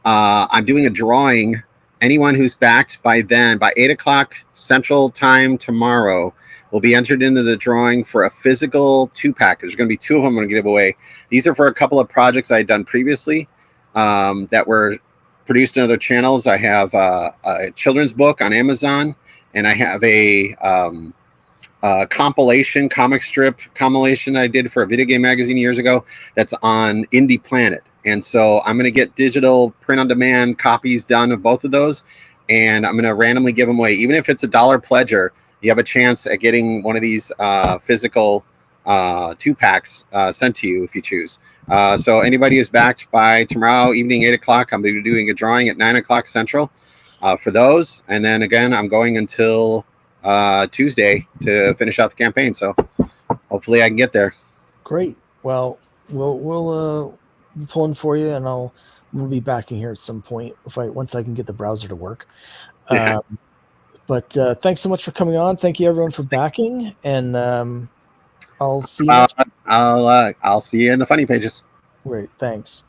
I'm doing a drawing anyone who's backed by then, by 8 o'clock Central Time tomorrow, will be entered into the drawing for a physical 2-pack. There's going to be 2 of them I'm going to give away. These are for a couple of projects I had done previously that were produced in other channels. I have a children's book on Amazon, and I have a compilation, comic strip compilation that I did for a video game magazine years ago that's on Indie Planet. And so I'm going to get digital print-on-demand copies done of both of those, and I'm going to randomly give them away. Even if it's a $1 pledger, you have a chance at getting one of these physical 2-packs sent to you if you choose. So anybody who's backed by tomorrow evening, 8 o'clock, I'm going to be doing a drawing at 9 o'clock Central for those. And then again, I'm going until Tuesday to finish out the campaign. So hopefully I can get there. Great. Well, we'll be pulling for you, and I'm going to be back in here at some point once I can get the browser to work. Yeah. But thanks so much for coming on. Thank you everyone for backing, and I'll see you next time. I'll see you in the funny pages. Great. Thanks.